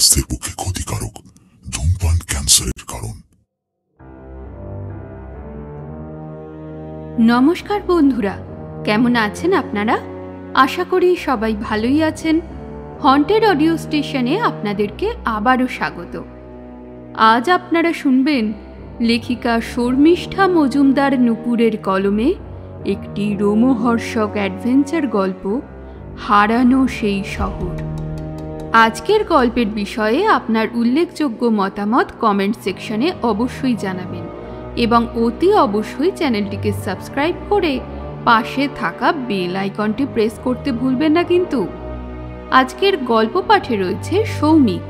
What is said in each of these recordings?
স্বাস্থ্যের পক্ষে ক্ষতিকারক। ধূমপান ক্যান্সারের কারণ। নমস্কার বন্ধুরা, কেমন আছেন আপনারা? আশা করি সবাই ভালোই আছেন। হন্টেড অডিও স্টেশনে আপনাদেরকে আবারও স্বাগত। আজ আপনারা শুনবেন লেখিকা শর্মিষ্ঠা মজুমদার নুপুরের কলমে একটি রোমহর্ষক অ্যাডভেঞ্চার গল্প, হারানো সেই শহর। আজকের গল্পের বিষয়ে আপনার উল্লেখযোগ্য মতামত কমেন্ট সেকশনে অবশ্যই জানাবেন এবং অতি অবশ্যই চ্যানেলটিকে সাবস্ক্রাইব করে পাশে থাকা বেল আইকনটি প্রেস করতে ভুলবেন না কিন্তু। আজকের গল্প পাঠে রয়েছে সৌমিক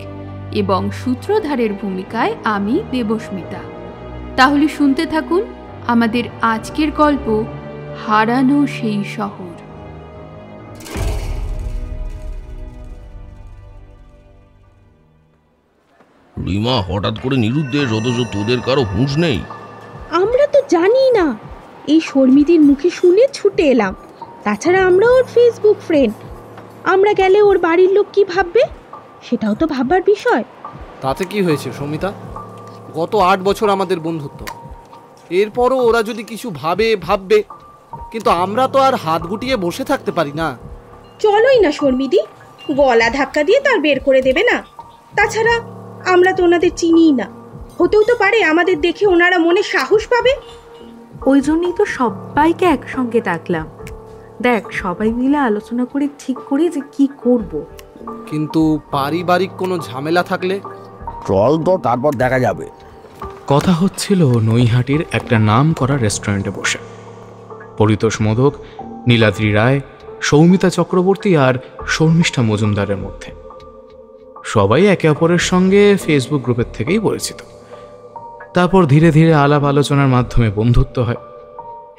এবং সূত্রধারের ভূমিকায় আমি দেবস্মিতা। তাহলে শুনতে থাকুন আমাদের আজকের গল্প, হারানো সেই শহর। রিমা হঠাৎ করে নিরুদ্দেশ, অথচ তোদের কারো হুঁশ নেই। আমরা তো জানি না, এই শর্মিদির মুখে শুনে ছুটে এলাম। তাছাড়া আমরা ওর ফেসবুক ফ্রেন্ড, আমরা গেলে ওর বাড়ির লোক কি ভাববে সেটাও তো ভাববার বিষয়। তাতে কি হয়েছে সমিতা? গত 8 বছর আমাদের বন্ধুত্ব, এরপরও ওরা যদি কিছু ভাববে, কিন্তু আমরা তো আর হাত গুটিয়ে বসে থাকতে পারি না। চলোই না শর্মিদি, গলা ধাক্কা দিয়ে তার বের করে দেবে না। তাছাড়া আমরা তো ওনাদের চিনিই না, হতেও তো পারে আমাদের দেখে ওনারা মনে সাহস পাবে। ওই জন্যই তো সবাইকে একসঙ্গে ডাকলাম। দেখ, সবাই মিলে আলোচনা করে ঠিক করি যে কি করব। কিন্তু পারিবারিক কোনো ঝামেলা থাকলে? চল তো, তারপর দেখা যাবে। কথা হচ্ছিল নৈহাটির একটা নাম করা রেস্টুরেন্টে বসে। পরিতোষ মোদক, নীলাদ্রি রায়, সৌমিতা চক্রবর্তী আর শর্মিষ্ঠা মজুমদারের মধ্যে। সবাই একে অপরের সঙ্গে ফেসবুক গ্রুপের থেকেই পরিচিত। তারপর ধীরে ধীরে আলাপ আলোচনার মাধ্যমে বন্ধুত্ব হয়।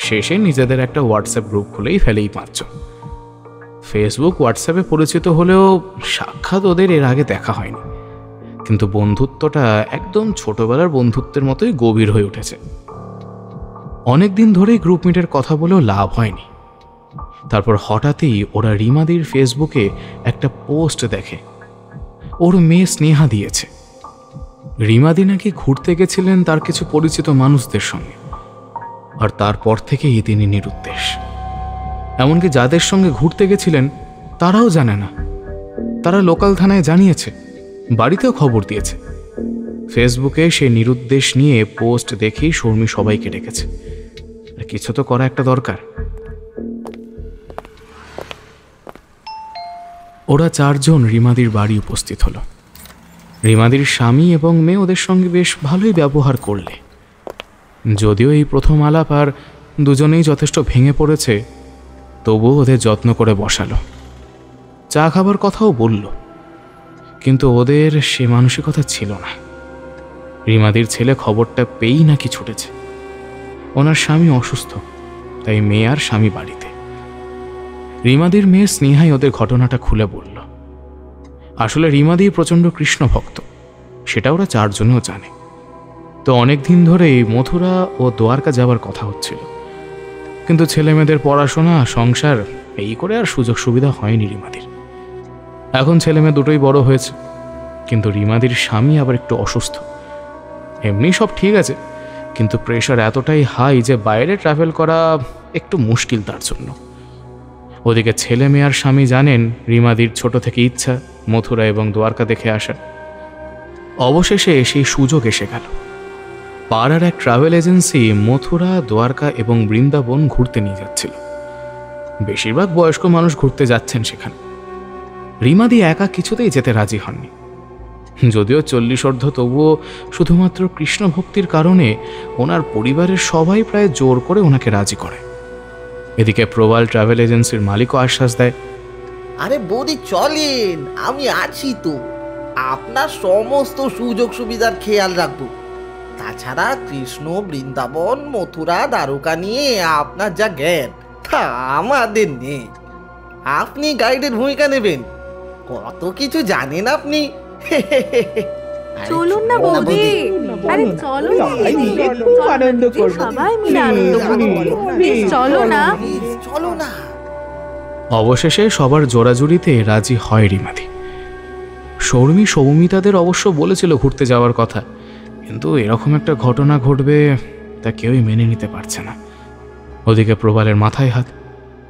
শেষে নিজেদের একটা হোয়াটসঅ্যাপ গ্রুপ খুলেই ফেলেই 5 জন। ফেসবুক হোয়াটসঅ্যাপে পরিচিত হলেও সাক্ষাৎ ওদের এর আগে দেখা হয়নি, কিন্তু বন্ধুত্বটা একদম ছোটবেলার বন্ধুত্বের মতোই গভীর হয়ে উঠেছে। অনেকদিন ধরেই গ্রুপ মিটের কথা বলেও লাভ হয়নি। তারপর হঠাৎই ওরা রিমাদির ফেসবুকে একটা পোস্ট দেখে। ওর মেয়ে স্নেহা দিয়েছে। রিমাদি নাকি ঘুরতে গেছিলেন তার কিছু পরিচিত মানুষদের সঙ্গে, আর তারপর থেকেই তিনি নিরুদ্দেশ। এমনকি যাদের সঙ্গে ঘুরতে গেছিলেন তারাও জানে না। তারা লোকাল থানায় জানিয়েছে, বাড়িতেও খবর দিয়েছে। ফেসবুকে সে নিরুদ্দেশ নিয়ে পোস্ট দেখেই শর্মি সবাইকে ডেকেছে। কিছু তো করা একটা দরকার। ওরা 4 জন রিমাদির বাড়ি উপস্থিত হলো। রিমাদির স্বামী এবং মেয়ে ওদের সঙ্গে বেশ ভালোই ব্যবহার করলে। যদিও এই প্রথম আলাপ আর দুজনেই যথেষ্ট ভেঙে পড়েছে, তবুও ওদের যত্ন করে বসালো। চা খাবার কথাও বলল, কিন্তু ওদের সে মানসিকতা ছিল না। রিমাদির ছেলে খবরটা পেয়েই নাকি ছুটেছে। ওনার স্বামী অসুস্থ, তাই মেয়ে আর স্বামী বাড়িতে। রিমাদির মেয়ে স্নেহাই ওদের ঘটনাটা খুলে বলল। আসলে রিমাদি প্রচণ্ড কৃষ্ণ ভক্ত, সেটা ওরা 4 জনেও জানে। তো অনেক দিন ধরেই মথুরা ও দ্বারকা যাবার কথা হচ্ছিল, কিন্তু ছেলে মেয়েদের পড়াশোনা, সংসার, এই করে আর সুযোগ সুবিধা হয়নি রিমাদির। এখন ছেলে মেয়ে দুটোই বড় হয়েছে, কিন্তু রিমাদির স্বামী আবার একটু অসুস্থ। এমনি সব ঠিক আছে, কিন্তু প্রেশার এতটাই হাই যে বাইরে ট্রাভেল করা একটু মুশকিল তার জন্য। ওদিকে ছেলে মেয়ে আর স্বামী জানেন রিমাদির ছোট থেকে ইচ্ছা মথুরা এবং দ্বারকা দেখে আসা। অবশেষে সেই সুযোগ এসে গেল। পাড়ার এক ট্রাভেল এজেন্সি মথুরা, দ্বারকা এবং বৃন্দাবন ঘুরতে নিয়ে যাচ্ছিল। বেশিরভাগ বয়স্ক মানুষ ঘুরতে যাচ্ছেন সেখানে। রিমাদি একা কিছুতেই যেতে রাজি হননি। যদিও 40 তবুও শুধুমাত্র কৃষ্ণ ভক্তির কারণে ওনার পরিবারের সবাই প্রায় জোর করে ওনাকে রাজি করে। এদিকে প্রবাল ট্রাভেল এজেন্সির মালিকও আশ্বাস দেয়, আরে বৌদি চলেন, আমি আছি তো, আপনার সমস্ত সুযোগ সুবিধার খেয়াল রাখবো। তাছাড়া কৃষ্ণ, বৃন্দাবন, মথুরা, দ্বারকা নিয়ে আপনার যা জ্ঞান তা আমাদের নেই। আপনি গাইডের ভূমিকা নেবেন, কত কিছু জানেন আপনি। চলুন না বৌদি, আরে চলো, আনন্দ করব, সবাই মিলে আনন্দ করব, চলো না। অবশেষে সবার জোড়াজুড়িতে রাজি হয় রিমাদি। শর্মী সৌমিতাদের অবশ্য বলেছিল ঘুরতে যাওয়ার কথা, কিন্তু এরকম একটা ঘটনা ঘটবে তা কেউই মেনে নিতে পারছে না। ওদিকে প্রবালের মাথায় হাত,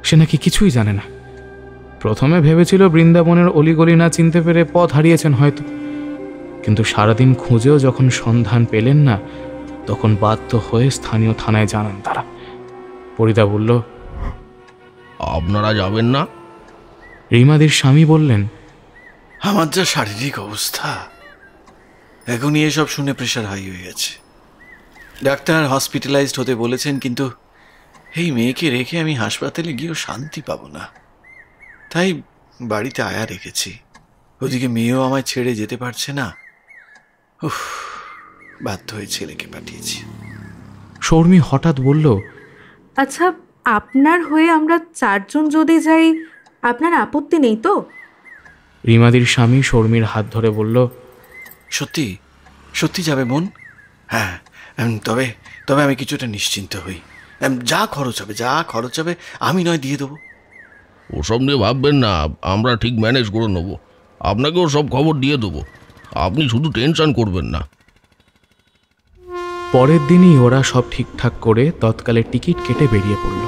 সে নাকি কিছুই জানে না। প্রথমে ভেবেছিল বৃন্দাবনের অলিগলি না চিনতে পেরে পথ হারিয়েছেন হয়তো, কিন্তু সারাদিন খুঁজেও যখন সন্ধান পেলেন না, তখন বাধ্য হয়ে স্থানীয় থানায় জানান তারা। পরিদা বলল, আপনারা যাবেন না? রিমাদির স্বামী বললেন, আমার যা শারীরিক অবস্থা, এখনই এসব শুনে প্রেশার হাই হয়ে গেছে। ডাক্তার হসপিটালাইজড হতে বলেছেন, কিন্তু এই মেয়েকে রেখে আমি হাসপাতালে গিয়েও শান্তি পাবো না, তাই বাড়িতে আয়া রেখেছি। ওদিকে মেয়েও আমায় ছেড়ে যেতে পারছে না। উফ, বাধ্য হয়ে ছেলেকে পাঠিয়েছি। শর্মী হঠাৎ বলল, আচ্ছা, আপনার হয়ে আমরা 4 জন যদি যাই, আপনার আপত্তি নেই তো? রিমাদির স্বামী শর্মীর হাত ধরে বলল, সত্যি সত্যি যাবে মন? হ্যাঁ, তবে তবে আমি কিছুটা নিশ্চিন্ত হই। যা খরচ হবে আমি নয় দিয়ে দেবো। ওসব নিয়ে ভাববেন না, আমরা ঠিক ম্যানেজ করে নেব। আপনাকেও সব খবর দিয়ে দেবো, আপনি শুধু টেনশন করবেন না। পরের দিনই ওরা সব ঠিকঠাক করে তৎকালে টিকিট কেটে বেরিয়ে পড়ল।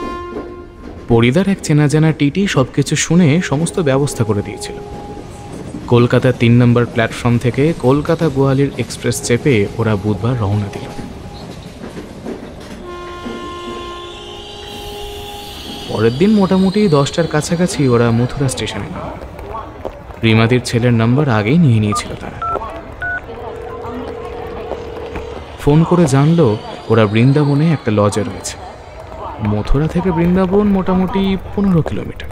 পরিদার এক চেনা জানা টিটি সবকিছু শুনে সমস্ত ব্যবস্থা করে দিয়েছিল। কলকাতা 3 নম্বর প্ল্যাটফর্ম থেকে কলকাতা গোয়ালিয়র এক্সপ্রেস চেপে ওরা বুধবার রওনা দিল। পরের দিন মোটামুটি 10টার কাছাকাছি ওরা মথুরা স্টেশনে নাম। রিমাদির ছেলের নাম্বার আগেই নিয়ে নিয়েছিল তারা। ফোন করে জানলো ওরা বৃন্দাবনে একটা লজে রয়েছে। মথুরা থেকে বৃন্দাবন মোটামুটি 15 কিলোমিটার।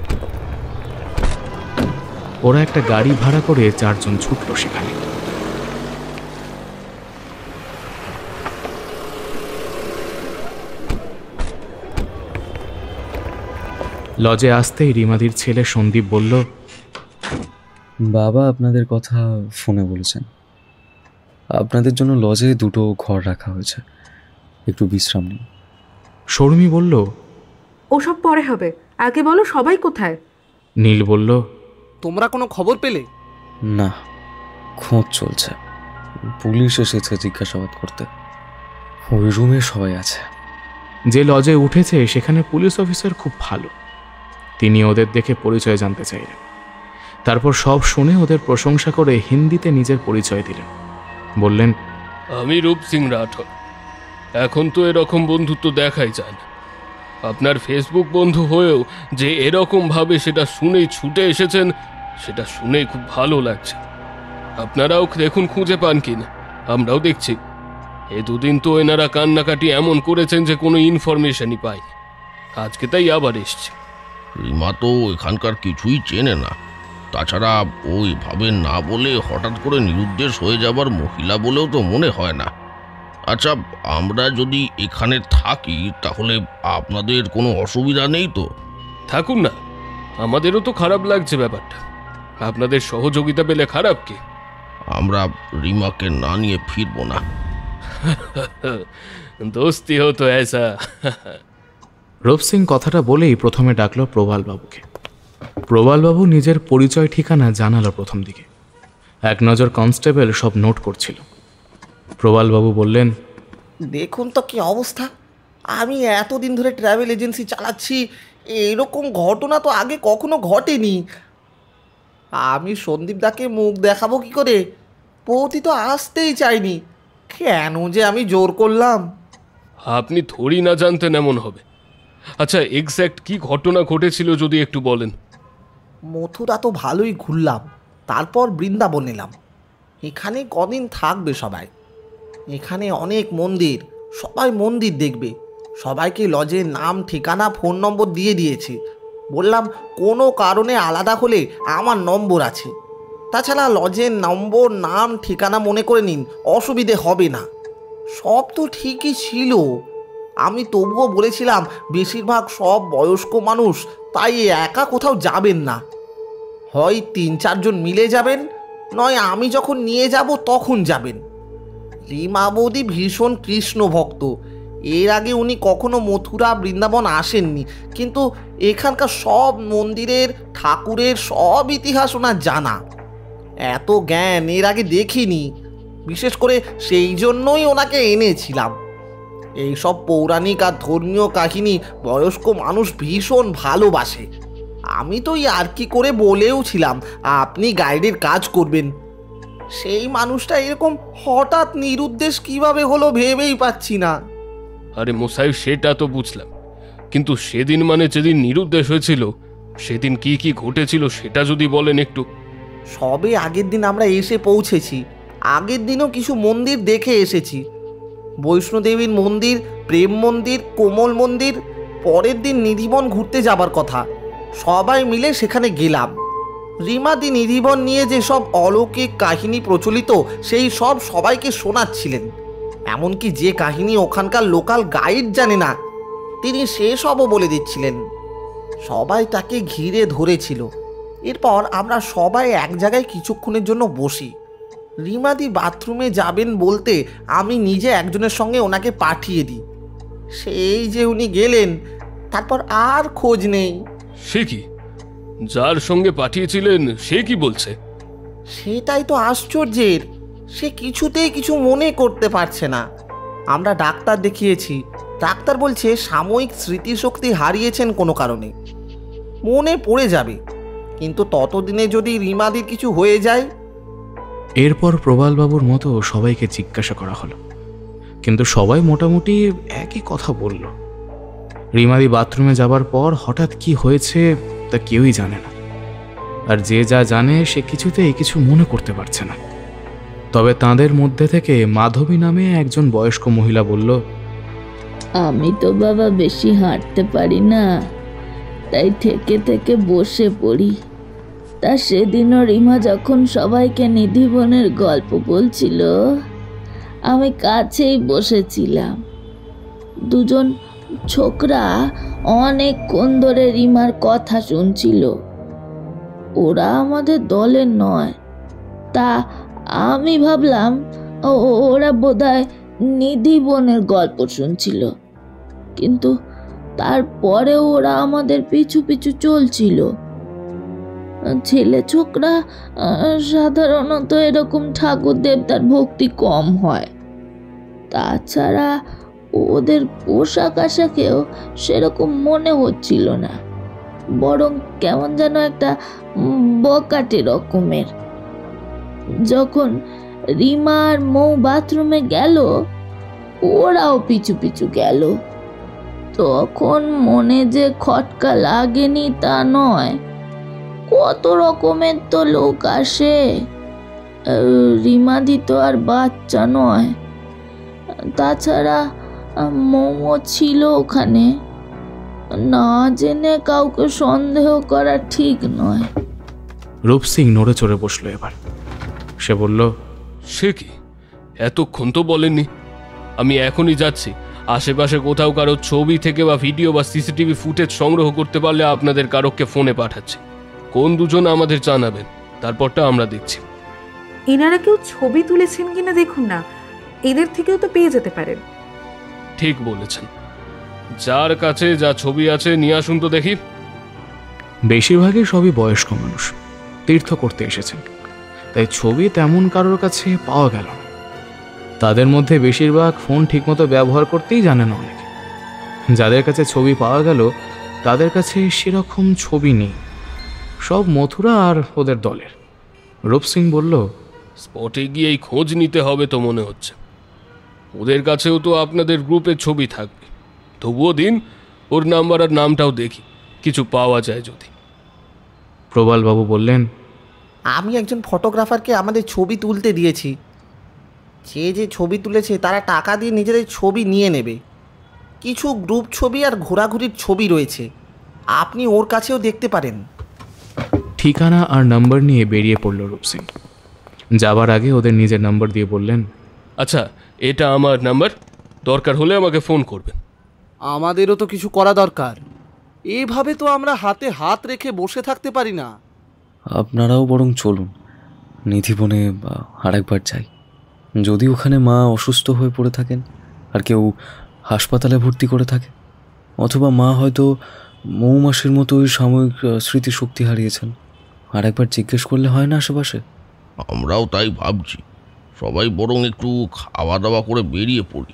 ওরা একটা গাড়ি ভাড়া করে 4 জন ছুটল সেখানে। লজে আসতেই রিমাদির ছেলে সন্দীপ বলল, বাবা আপনাদের কথা ফোনে বলেছেন, আপনাদের জন্য লজে 2টো ঘর রাখা হয়েছে, একটু বিশ্রাম নিন। শর্মী বলল, ওসব পরে হবে, আগে বলো সবাই কোথায়? নীল বলল, তোমরা কোনো খবর পেলে? না, খোঁজ চলছে, পুলিশ এসেছে জিজ্ঞাসাবাদ করতে। ওই রুমে সবাই আছে। যে লজে উঠেছে সেখানে পুলিশ অফিসার খুব ভালো। তিনি ওদের দেখে পরিচয় জানতে চাইলেন। তারপর সব শুনে ওদের প্রশংসা করে হিন্দিতে নিজের পরিচয় দিলেন। বললেন, আমি রূপ সিং রাঠোর। এখন তো এরকম বন্ধুত্ব দেখাই যায় না। আপনার ফেসবুক বন্ধু হয়েও যে এরকম ভাবে সেটা শুনেই ছুটে এসেছেন, সেটা শুনেই খুব ভালো লাগছে। আপনারাও দেখুন খুঁজে পান কিনা, আমরাও দেখছি। এই 2 দিন তো এনারা কান্নাকাটি এমন করেছেন যে কোনো ইনফরমেশনই পাইনি। আজকে তাই আবার এসছে। রিমা তো এখানকার কিছুই চেনে না, তাছাড়া ওইভাবে না বলে হঠাৎ করে নিরুদ্দেশ হয়ে যাবার মহিলা বলেও তো মনে হয় না। আচ্ছা, আমরা যদি এখানে থাকি তাহলে আপনাদের কোনো অসুবিধা নেই তো? থাকুন না, আমাদেরও তো খারাপ লাগছে ব্যাপারটা। আপনাদের সহযোগিতা পেলে খারাপ কি? আমরা রিমাকে না নিয়ে ফিরব না। দোস্তি হো তো এসা। রূপ সিং কথাটা বলেই প্রথমে ডাকল প্রবালবাবুকে। প্রবালবাবু নিজের পরিচয় ঠিকানা জানালো প্রথম দিকে। এক নজর কনস্টেবল সব নোট করছিল। প্রবালবাবু বললেন, দেখুন তো কি অবস্থা। আমি এতদিন ধরে ট্রাভেল এজেন্সি চালাচ্ছি, এরকম ঘটনা তো আগে কখনো ঘটেনি। আমি সন্দীপ দাকে মুখ দেখাবো কি করে? পৌঁতি তো আসতেই চাইনি, কেন যে আমি জোর করলাম। আপনি থোড়ি না জানতেন এমন হবে। আচ্ছা, এক্স্যাক্ট কি ঘটনা ঘটেছিল যদি একটু বলেন। মথুরা তো ভালোই ঘুরলাম, তারপর বৃন্দাবন এলাম। এখানে কদিন থাকবে সবাই। এখানে অনেক মন্দির, সবাই মন্দির দেখবে। সবাইকে লজের নাম, ঠিকানা, ফোন নম্বর দিয়ে দিয়েছি। বললাম কোনো কারণে আলাদা হলে আমার নম্বর আছে। তাছাড়া লজের নম্বর, নাম, ঠিকানা মনে করে নিন, অসুবিধে হবে না। সব তো ঠিকই ছিল। আমি তবুও বলেছিলাম বেশিরভাগ সব বয়স্ক মানুষ, তাই একা কোথাও যাবেন না। হয় 3-4 জন মিলে যাবেন, নয় আমি যখন নিয়ে যাব তখন যাবেন। রিমা বৌদি ভীষণ কৃষ্ণ ভক্ত। এর আগে উনি কখনো মথুরা, বৃন্দাবন আসেননি, কিন্তু এখানকার সব মন্দিরের, ঠাকুরের সব ইতিহাস ওনার জানা। এত জ্ঞান এর আগে দেখিনি। বিশেষ করে সেই জন্যই ওনাকে এনেছিলাম। এইসব পৌরাণিক আর ধর্মীয় কাহিনী বয়স্ক মানুষ ভীষণ ভালোবাসে। আমি তো আর কি করে বলেওছিলাম আপনি গাইডের কাজ করবেন। সেই মানুষটা এরকম হঠাৎ নিরুদ্দেশ কিভাবে হলো ভেবেই পাচ্ছি না। আরে মোসাই, সেটা তো বুঝলাম, কিন্তু সেদিন মানে যেদিন নিরুদ্দেশ হয়েছিল সেদিন কি কি ঘটেছিল সেটা যদি বলেন একটু। সবে আগের দিন আমরা এসে পৌঁছেছি। আগের দিনও কিছু মন্দির দেখে এসেছি, বৈষ্ণোদেবীর মন্দির, প্রেম মন্দির, কোমল মন্দির। পরের দিন নিধিবন ঘুরতে যাবার কথা, সবাই মিলে সেখানে গেলাম। রিমাদি নিধিবন নিয়ে যেসব অলৌকিক কাহিনী প্রচলিত সেই সব সবাইকে শোনাচ্ছিলেন। এমনকি যে কাহিনী ওখানকার লোকাল গাইড জানে না তিনি সেসবও বলে দিচ্ছিলেন। সবাই তাকে ঘিরে ধরেছিল। এরপর আমরা সবাই এক জায়গায় কিছুক্ষণের জন্য বসি। রিমাদি বাথরুমে যাবেন বলতে আমি নিজে একজনের সঙ্গে ওনাকে পাঠিয়ে দিই। সেই যে উনি গেলেন, তারপর আর খোঁজ নেই। সে কি? যার সঙ্গে পাঠিয়েছিলেন সে কি বলছে? সেটাই তো আশ্চর্যের। সে কিছুতেই কিছু মনে করতে পারছে না। আমরা ডাক্তার দেখিয়েছি, ডাক্তার বলছে সাময়িক স্মৃতিশক্তি হারিয়েছেন কোনো কারণে, মনে পড়ে যাবে, কিন্তু ততদিনে যদি রিমাদির কিছু হয়ে যায়। এরপর প্রবালবাবুর মতো সবাইকে জিজ্ঞাসা করা হলো, কিন্তু সবাই মোটামুটি একই কথা বলল। রিমাদি বাথরুমে যাবার পর হঠাৎ কি হয়েছে তা কেউই জানে না, আর যে যা জানে সে কিছুতেই কিছু মনে করতে পারছে না। তবে তাদের মধ্যে থেকে মাধবী নামে একজন বয়স্ক মহিলা বলল, আমি তো বাবা বেশি হাঁটতে পারি না, তাই থেকে থেকে বসে পড়ি। তা সেদিনও রিমা যখন সবাইকে নিধিবনের গল্প বলছিল আমি কাছেই বসেছিলাম। দুজন ছোকরা অনেকক্ষণ ধরে রিমার কথা শুনছিল। ওরা আমাদের দলের নয়, তা আমি ভাবলাম ওরা বোধহয় নিধিবনের গল্প শুনছিল, কিন্তু তারপরে ওরা আমাদের পিছু পিছু চলছিল। ছেলে ছোকরা সাধারণত এরকম ঠাকুর দেবতার ভক্তি কম হয়। তাছাড়া ওদের পোশাক আশাকেও সেরকম মনে হচ্ছিল না, বরং কেমন যেন একটা বকাটে রকমের। যখন রিমা আর মৌ বাথরুমে গেল ওরাও পিছু পিছু গেল। তখন মনে যে খটকা লাগেনি তা নয়, কত রকমের তো লোক আসে। রিমাদি তো আর বাচ্চা নয়। তাছাড়া মৌ ছিল ওখানে, না জেনে কাউকে সন্দেহ করা ঠিক নয়। রূপ সিং নড়ে চড়ে বসলো। এবার সে বলল, সে কি? এতক্ষণ তো বলেননি। আমি এখনই যাচ্ছি। আশেপাশে কোথাও কারো ছবি থেকে বা ভিডিও বা সিসিটিভি ফুটেজ সংগ্রহ করতে পারলে আপনাদের কারোকে ফোনে পাঠাচ্ছি। কোন দুজন আমাদের জানাবেন, তারপরটা আমরা দেখছি। এনারা কেউ ছবি তুলেছেন কিনা দেখুন না, এদের থেকেও তো পেয়ে যেতে পারেন। ঠিক বলেছেন, যার কাছে যা ছবি আছে নিয়ে আসুন তো দেখি। বেশিরভাগই সবই বয়স্ক মানুষ, তীর্থ করতে এসেছেন, তাই ছবি তেমন কারোর কাছে পাওয়া গেল না। তাদের মধ্যে বেশিরভাগ ফোন ঠিকমতো ব্যবহার করতেই জানে না অনেকে। যাদের কাছে ছবি পাওয়া গেল তাদের কাছে সেরকম ছবি নেই, সব মথুরা আর ওদের দলের। রূপ সিং বলল, স্পটে গিয়েই খোঁজ নিতে হবে তো মনে হচ্ছে। ওদের কাছেও তো আপনাদের গ্রুপের ছবি থাকবে, তবুও দিন, ওর নাম্বার আর নামটাও দেখি, কিছু পাওয়া যায় যদি। প্রবালবাবু বললেন, আমি একজন ফটোগ্রাফারকে আমাদের ছবি তুলতে দিয়েছি। যে যে ছবি তুলেছে তারা টাকা দিয়ে নিজেদের ছবি নিয়ে নেবে। কিছু গ্রুপ ছবি আর ঘোরাঘুরির ছবি রয়েছে, আপনি ওর কাছেও দেখতে পারেন। ঠিকানা আর নাম্বার নিয়ে বেরিয়ে পড়ল রূপ সিং। যাবার আগে ওদের নিজের নাম্বার দিয়ে বললেন, আচ্ছা, এটা আমার নাম্বার, দরকার হলে আমাকে ফোন করবেন। আমাদেরও তো কিছু করা দরকার। এইভাবে তো আমরা হাতে হাত রেখে বসে থাকতে পারি না। আপনারাও বরং চলুন, নিধিবনে আরেকবার যাই। যদি ওখানে মা অসুস্থ হয়ে পড়ে থাকেন আর কেউ হাসপাতালে ভর্তি করে থাকে, অথবা মা হয়তো মৌমাছির মতোই সাময়িক স্মৃতিশক্তি হারিয়েছেন, আরেকবার জিজ্ঞেস করলে হয় না আশেপাশে? আমরাও তাই ভাবছি, সবাই বরং একটু খাওয়া দাওয়া করে বেরিয়ে পড়ি,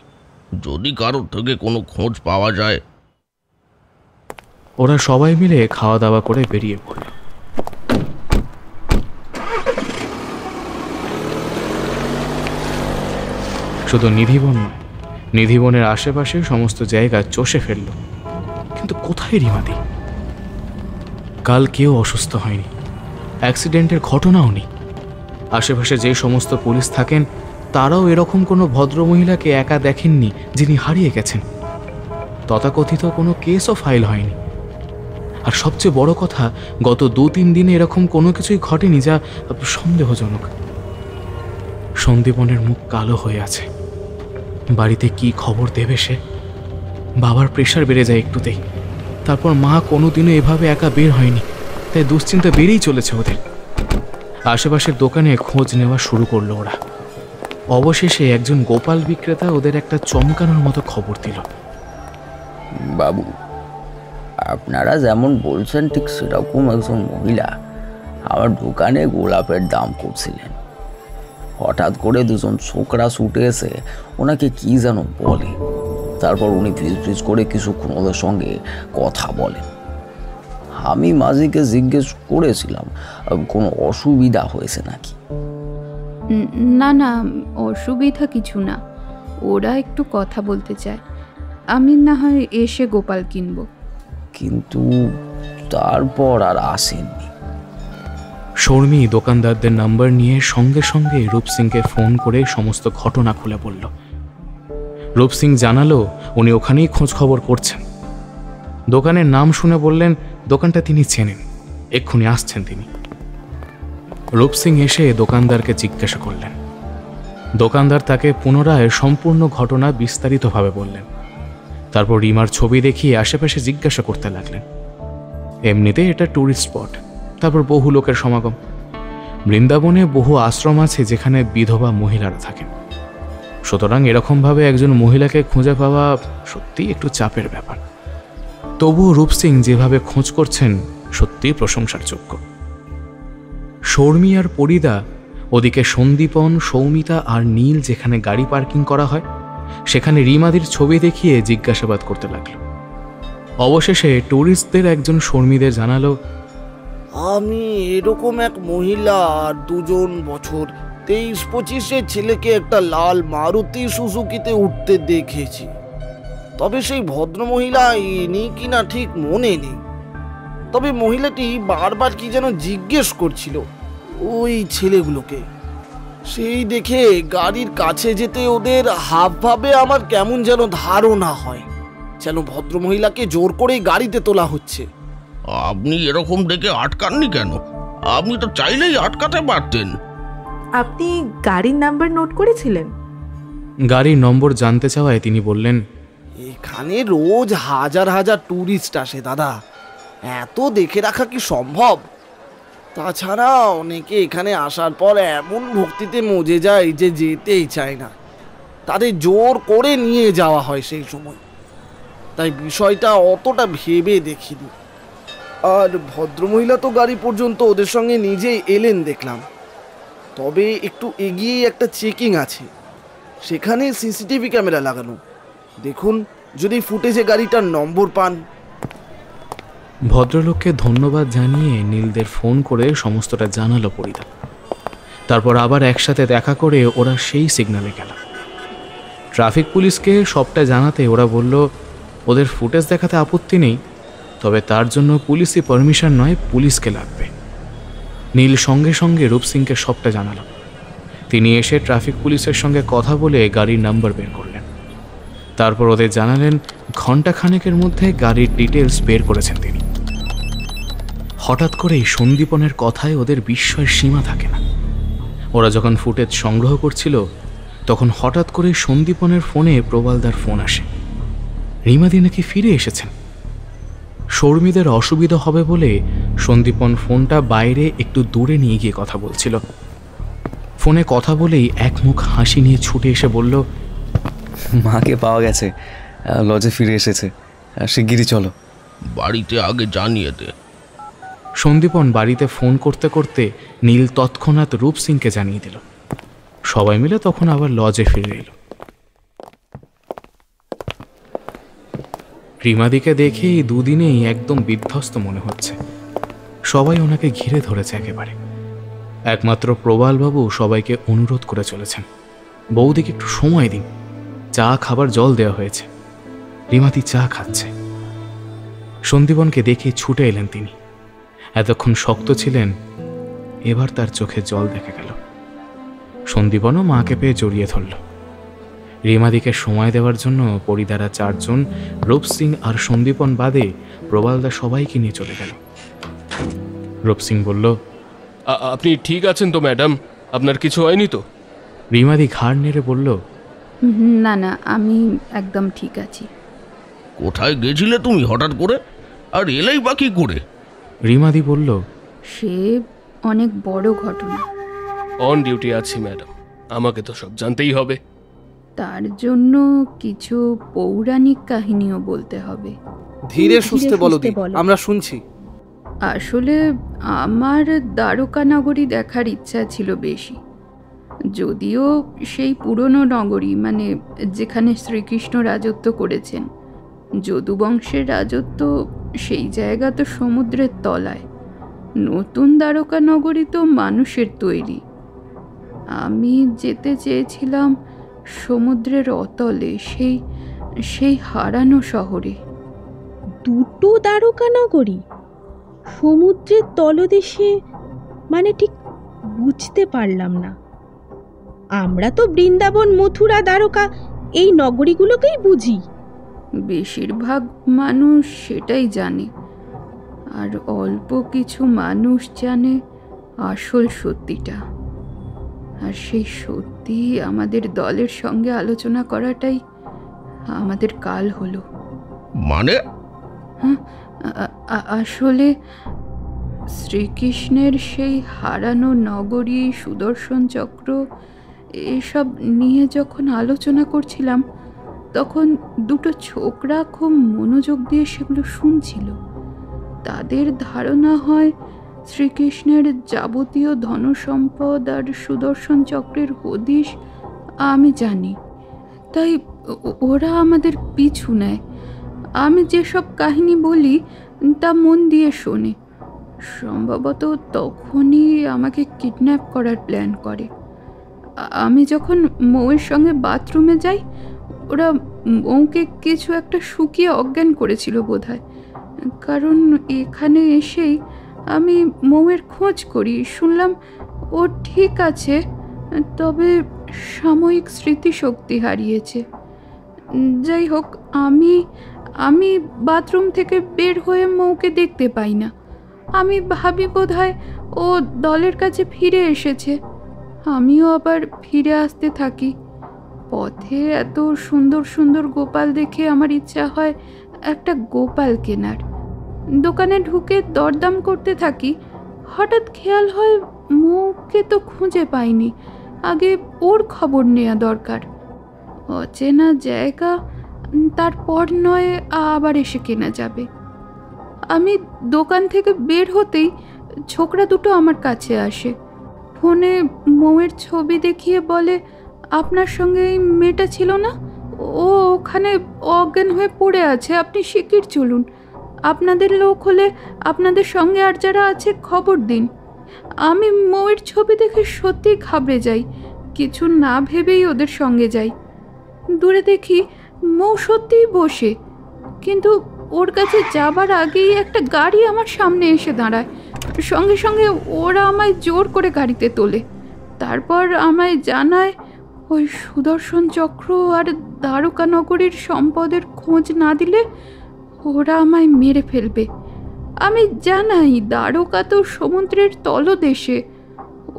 যদি কারোর থেকে কোনো খোঁজ পাওয়া যায়। ওরা সবাই মিলে খাওয়া দাওয়া করে বেরিয়ে পড়ল। শুধু নিধিবন নয়, নিধিবনের আশেপাশে সমস্ত জায়গা চষে ফেলল, কিন্তু কোথায় রিমাদি? কাল কেউ অসুস্থ হয়নি, অ্যাক্সিডেন্টের ঘটনাও নেই। আশেপাশে যে সমস্ত পুলিশ থাকেন তারাও এরকম কোনো ভদ্রমহিলাকে একা দেখেননি যিনি হারিয়ে গেছেন। তথাকথিত কোনো কেসও ফাইল হয়নি। আর সবচেয়ে বড় কথা, গত 2-3 দিনে এরকম কোনো কিছুই ঘটেনি যা সন্দেহজনক। সন্দীপনের মুখ কালো হয়ে আছে। বাড়িতে কি খবর দেবে সে? বাবার প্রেশার বেড়ে যায় একটুতেই। তারপর মা কোনোদিনও এভাবে একা বের হয়নি, তাই দুশ্চিন্তা বেড়েই চলেছে ওদের। আশেপাশের দোকানে খোঁজ নেওয়া শুরু করলো ওরা। অবশেষে একজন গোপাল বিক্রেতা ওদের একটা চমকানোর মতো খবর দিল। বাবু, আপনারা যেমন বলছেন ঠিক সেরকম একজন মহিলা আমার দোকানে গোলাপের দাম করছিলেন। হঠাৎ করে 2জন ছোকরা ছুটে এসে ওনাকে কি যেন বলে, তারপর উনি ফিজ করে কিছুক্ষণ ওদের সঙ্গে কথা বলেন। আমি মাঝিকে জিজ্ঞেস করেছিলাম কোনো অসুবিধা হয়েছে নাকি। না না, অসুবিধা কিছু না, ওরা একটু কথা বলতে চায়। আমি না হয় এসে গোপাল কিনবো। কিন্তু তারপর আর আসেননি। শর্মী দোকানদারদের নাম্বার নিয়ে সঙ্গে সঙ্গে রূপসিংকে ফোন করে সমস্ত ঘটনা খুলে বলল। রূপসিং জানালো উনি ওখানেই খোঁজ খবর করছেন। দোকানের নাম শুনে বললেন দোকানটা তিনি চেনেন, এক্ষুনি আসছেন তিনি। রূপসিং এসে দোকানদারকে জিজ্ঞাসা করলেন। দোকানদার তাকে পুনরায় সম্পূর্ণ ঘটনা বিস্তারিতভাবে বললেন। তারপর রিমার ছবি দেখিয়ে আশেপাশে জিজ্ঞাসা করতে লাগলেন। এমনিতে এটা ট্যুরিস্ট স্পট, তারপর বহু লোকের সমাগম। বৃন্দাবনে বহু আশ্রম আছে যেখানে বিধবা মহিলারা থাকেন, সুতরাং এরকমভাবে একজন মহিলাকে খুঁজে পাওয়া সত্যিই একটু চাপের ব্যাপার। তবুও রূপসিং যেভাবে খোঁজ করছেন সত্যিই প্রশংসার যোগ্য। শর্মী আর পরিদা ওদিকে সন্দীপন, সৌমিতা আর নীল যেখানে গাড়ি পার্কিং করা হয় সেখানে রিমাদির ছবি দেখিয়ে জিজ্ঞাসাবাদ করতে লাগলো। অবশেষে ট্যুরিস্টদের একজন শর্মীদের জানালো, আমি এরকম এক মহিলা আর 2 বছর 23-25 ছেলেকে একটা লাল মারুতি সুজুকিতে উঠতে দেখেছি। তবে সেই ভদ্রমহিলা ইনি কিনা ঠিক মনে নেই। তবে মহিলাটি বারবার কি যেন জিজ্ঞেস করছিল ওই ছেলেগুলোকে। সেই দেখে গাড়ির কাছে যেতে ওদের হাবভাবে আমার কেমন যেন ধারণা হয়, যেন ভদ্রমহিলাকে জোর করেই গাড়িতে তোলা হচ্ছে। আপনি এরকম দেখে আটকাননি কেন? আপনি তো চাইলেই আটকাতে পারতেন। আপনি গাড়ির নাম্বার নোট করেছিলেন? গাড়ির নম্বর জানতে চাওয়ায় তিনি বললেন, এখানে রোজ হাজার হাজার ট্যুরিস্ট আসে দাদা, এত দেখে রাখা কি সম্ভব? তাছাড়া অনেকে এখানে আসার পর এমন ভক্তিতে মজে যায় যে যেতেই চায় না, তাদের জোর করে নিয়ে যাওয়া হয় সেই সময়। তাই বিষয়টা অতটা ভেবে দেখিনি। আর ভদ্রমহিলা তো গাড়ি পর্যন্ত ওদের সঙ্গে নিজেই এলেন দেখলাম। তবে একটু এগিয়েই একটা চেকিং আছে, সেখানে সিসিটিভি ক্যামেরা লাগানো। দেখুন যদি ফুটেজে গাড়িটার নম্বর পান। ভদ্রলোককে ধন্যবাদ জানিয়ে নীলদের ফোন করে সমস্তটা জানালো পরিদা। তারপর আবার একসাথে দেখা করে ওরা সেই সিগন্যালে গেল। ট্রাফিক পুলিশকে সবটা জানাতে ওরা বলল ওদের ফুটেজ দেখাতে আপত্তি নেই, তবে তার জন্য পুলিশই পারমিশন নয়, পুলিশকে লাগবে। নীল সঙ্গে সঙ্গে রূপসিংকে সবটা জানালো। তিনি এসে ট্রাফিক পুলিশের সঙ্গে কথা বলে গাড়ির নাম্বার বের করলেন। তারপর ওদের জানালেন ঘণ্টাখানেকের মধ্যে গাড়ির ডিটেলস বের করেছেন তিনি। হঠাৎ করেই সন্দীপনের কথায় ওদের বিস্ময়ের সীমা থাকে না। ওরা যখন ফুটেজ সংগ্রহ করছিল তখন হঠাৎ করে সন্দীপনের ফোনে প্রবালদার ফোন আসে। রিমাদি নাকি ফিরে এসেছেন। শর্মীদের অসুবিধা হবে বলে সন্দীপন ফোনটা বাইরে একটু দূরে নিয়ে গিয়ে কথা বলছিল। ফোনে কথা বলেই এক মুখ হাসি নিয়ে ছুটে এসে বলল, মাকে পাওয়া গেছে, লজে ফিরে এসেছে, শিগগিরই চলো। বাড়িতে আগে জানিয়ে দে। সন্দীপন বাড়িতে ফোন করতে করতে নীল তৎক্ষণাৎ রূপ সিংকে জানিয়ে দিল। সবাই মিলে তখন আবার লজে ফিরে এলো। রিমাদিকে দেখে এই দুদিনেই একদম বিধ্বস্ত মনে হচ্ছে। সবাই ওনাকে ঘিরে ধরেছে একেবারে। একমাত্র প্রবালবাবু সবাইকে অনুরোধ করে চলেছেন, বৌদিকে একটু সময় দিন, চা খাবার জল দেওয়া হয়েছে। রিমাদি চা খাচ্ছে। সন্দীপনকে দেখে ছুটে এলেন তিনি। এতক্ষণ শক্ত ছিলেন, এবার তার চোখে জল দেখা গেল। সন্দীপনও মাকে পেয়ে জড়িয়ে ধরল। রিমাদিকে সময় দেওয়ার জন্য পরিদারা 4 জন, রূপ সিং আর সন্দীপন বাদে প্রবালদা সবাইকে নিয়ে চলে গেল। রূপ সিং বলল, আপনি ঠিক আছেন তো ম্যাডাম? আপনার কিছু হয়নি তো? রিমাদি ঘাড় নেড়ে বলল, না না, আমি একদম ঠিক আছি। কোথায় গেছিলে তুমি হঠাৎ করে, আর এলেই বা কি করে? রিমাদি বলল, সে অনেক বড় ঘটনা। অন ডিউটি আছি ম্যাডাম, আমাকে তো সব জানতেই হবে। তার জন্য কিছু পৌরাণিক কাহিনীও বলতে হবে। ধীরে সুস্থে বলো, আমরা শুনছি। আসলে আমার দ্বারকা নগরী দেখার ইচ্ছা ছিল বেশি। যদিও সেই পুরনো নগরী, মানে যেখানে শ্রীকৃষ্ণ রাজত্ব করেছেন, যদুবংশের রাজত্ব, সেই জায়গা তো সমুদ্রের তলায়। নতুন দ্বারকা নগরী তো মানুষের তৈরি। আমি যেতে চেয়েছিলাম সমুদ্রের অতলে, সেই হারানো শহরে। দুটো দ্বারকা নগরী সমুদ্রের তলদেশে, মানে ঠিক বুঝতে পারলাম না। আমরা তো বৃন্দাবন, মথুরা, দ্বারকা এই নগরীগুলোকেই বুঝি। বেশিরভাগ মানুষ সেটাই জানে, আর অল্প কিছু মানুষ জানে আসল সত্যিটা। আর সেই সত্যি আমাদের দলের সঙ্গে আলোচনা করাটাই আমাদের কাল হলো। মানে? আসলে শ্রীকৃষ্ণের সেই হারানো নগরী, সুদর্শন চক্র, এসব নিয়ে যখন আলোচনা করছিলাম, তখন দুটো ছোকরা খুব মনোযোগ দিয়ে সেগুলো শুনছিল। তাদের ধারণা হয় শ্রীকৃষ্ণের যাবতীয় ধনসম্পদ আর সুদর্শন চক্রের হদিশ আমি জানি। তাই ওরা আমাদের পিছু নেয়। আমি যেসব কাহিনী বলি তা মন দিয়ে শোনে। সম্ভবত তখনই আমাকে কিডন্যাপ করার প্ল্যান করে। আমি যখন মৌয়ের সঙ্গে বাথরুমে যাই, ওরা মৌকে কিছু একটা শুকিয়ে অজ্ঞান করেছিল বোধহয়। কারণ এখানে এসেই আমি মৌয়ের খোঁজ করি, শুনলাম ও ঠিক আছে, তবে সাময়িক স্মৃতিশক্তি হারিয়েছে। যাই হোক, আমি বাথরুম থেকে বের হয়ে মৌকে দেখতে পাই না। আমি ভাবি বোধহয় ও দলের কাছে ফিরে এসেছে। আমিও আবার ফিরে আসতে থাকি। পথে এত সুন্দর সুন্দর গোপাল দেখে আমার ইচ্ছা হয় একটা গোপাল কেনার। দোকানে ঢুকে দরদাম করতে থাকি। হঠাৎ খেয়াল হয় মৌকে তো খুঁজে পাইনি, আগে ওর খবর নেওয়া দরকার। অচেনা জায়গা, তারপর নয় আবার এসে কেনা যাবে। আমি দোকান থেকে বের হতেই ছোকরা দুটো আমার কাছে আসে। ফোনে মৌয়ের ছবি দেখিয়ে বলে, আপনার সঙ্গে এই মেয়েটা ছিল না, ও ওখানে অজ্ঞান হয়ে পড়ে আছে, আপনি শিগগির চলুন। আপনাদের লোক হলে আপনাদের সঙ্গে আর যারা আছে খবর দিন। আমি মৌয়ের ছবি দেখে সত্যিই ঘাবড়ে যাই। কিছু না ভেবেই ওদের সঙ্গে যাই। দূরে দেখি মৌ সত্যিই বসে, কিন্তু ওর কাছে যাবার আগেই একটা গাড়ি আমার সামনে এসে দাঁড়ায়। সঙ্গে সঙ্গে ওরা আমায় জোর করে গাড়িতে তোলে। তারপর আমায় জানায় ওই সুদর্শন চক্র আর দ্বারকা নগরীর সম্পদের খোঁজ না দিলে ওরা আমায় মেরে ফেলবে। আমি জানাই দ্বারকা তো সমুদ্রের তলদেশে।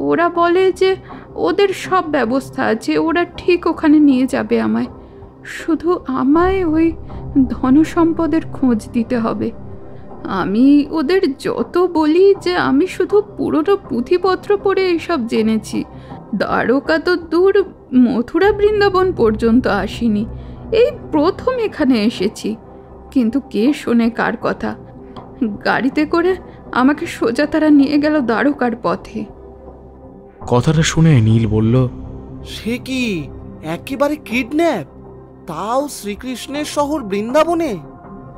ওরা বলে যে ওদের সব ব্যবস্থা আছে, ওরা ঠিক ওখানে নিয়ে যাবে আমায়। শুধু আমায় ওই ধনসম্পদের খোঁজ দিতে হবে। আমি ওদের যত বলি যে আমি শুধু পুরোনো পুঁথিপত্র পড়ে এইসব জেনেছি, দ্বারকা তো দূর, মথুরা বৃন্দাবন পর্যন্ত আসিনি, এই প্রথম এখানে এসেছি। কিন্তু কে শোনে কার কথা? গাড়িতে করে আমাকে সোজা তারা নিয়ে গেল দ্বারকার পথে। কথাটা শুনে নীল বলল, সে কি একেবারে কিডন্যাপ, তাও শ্রীকৃষ্ণের শহর বৃন্দাবনে?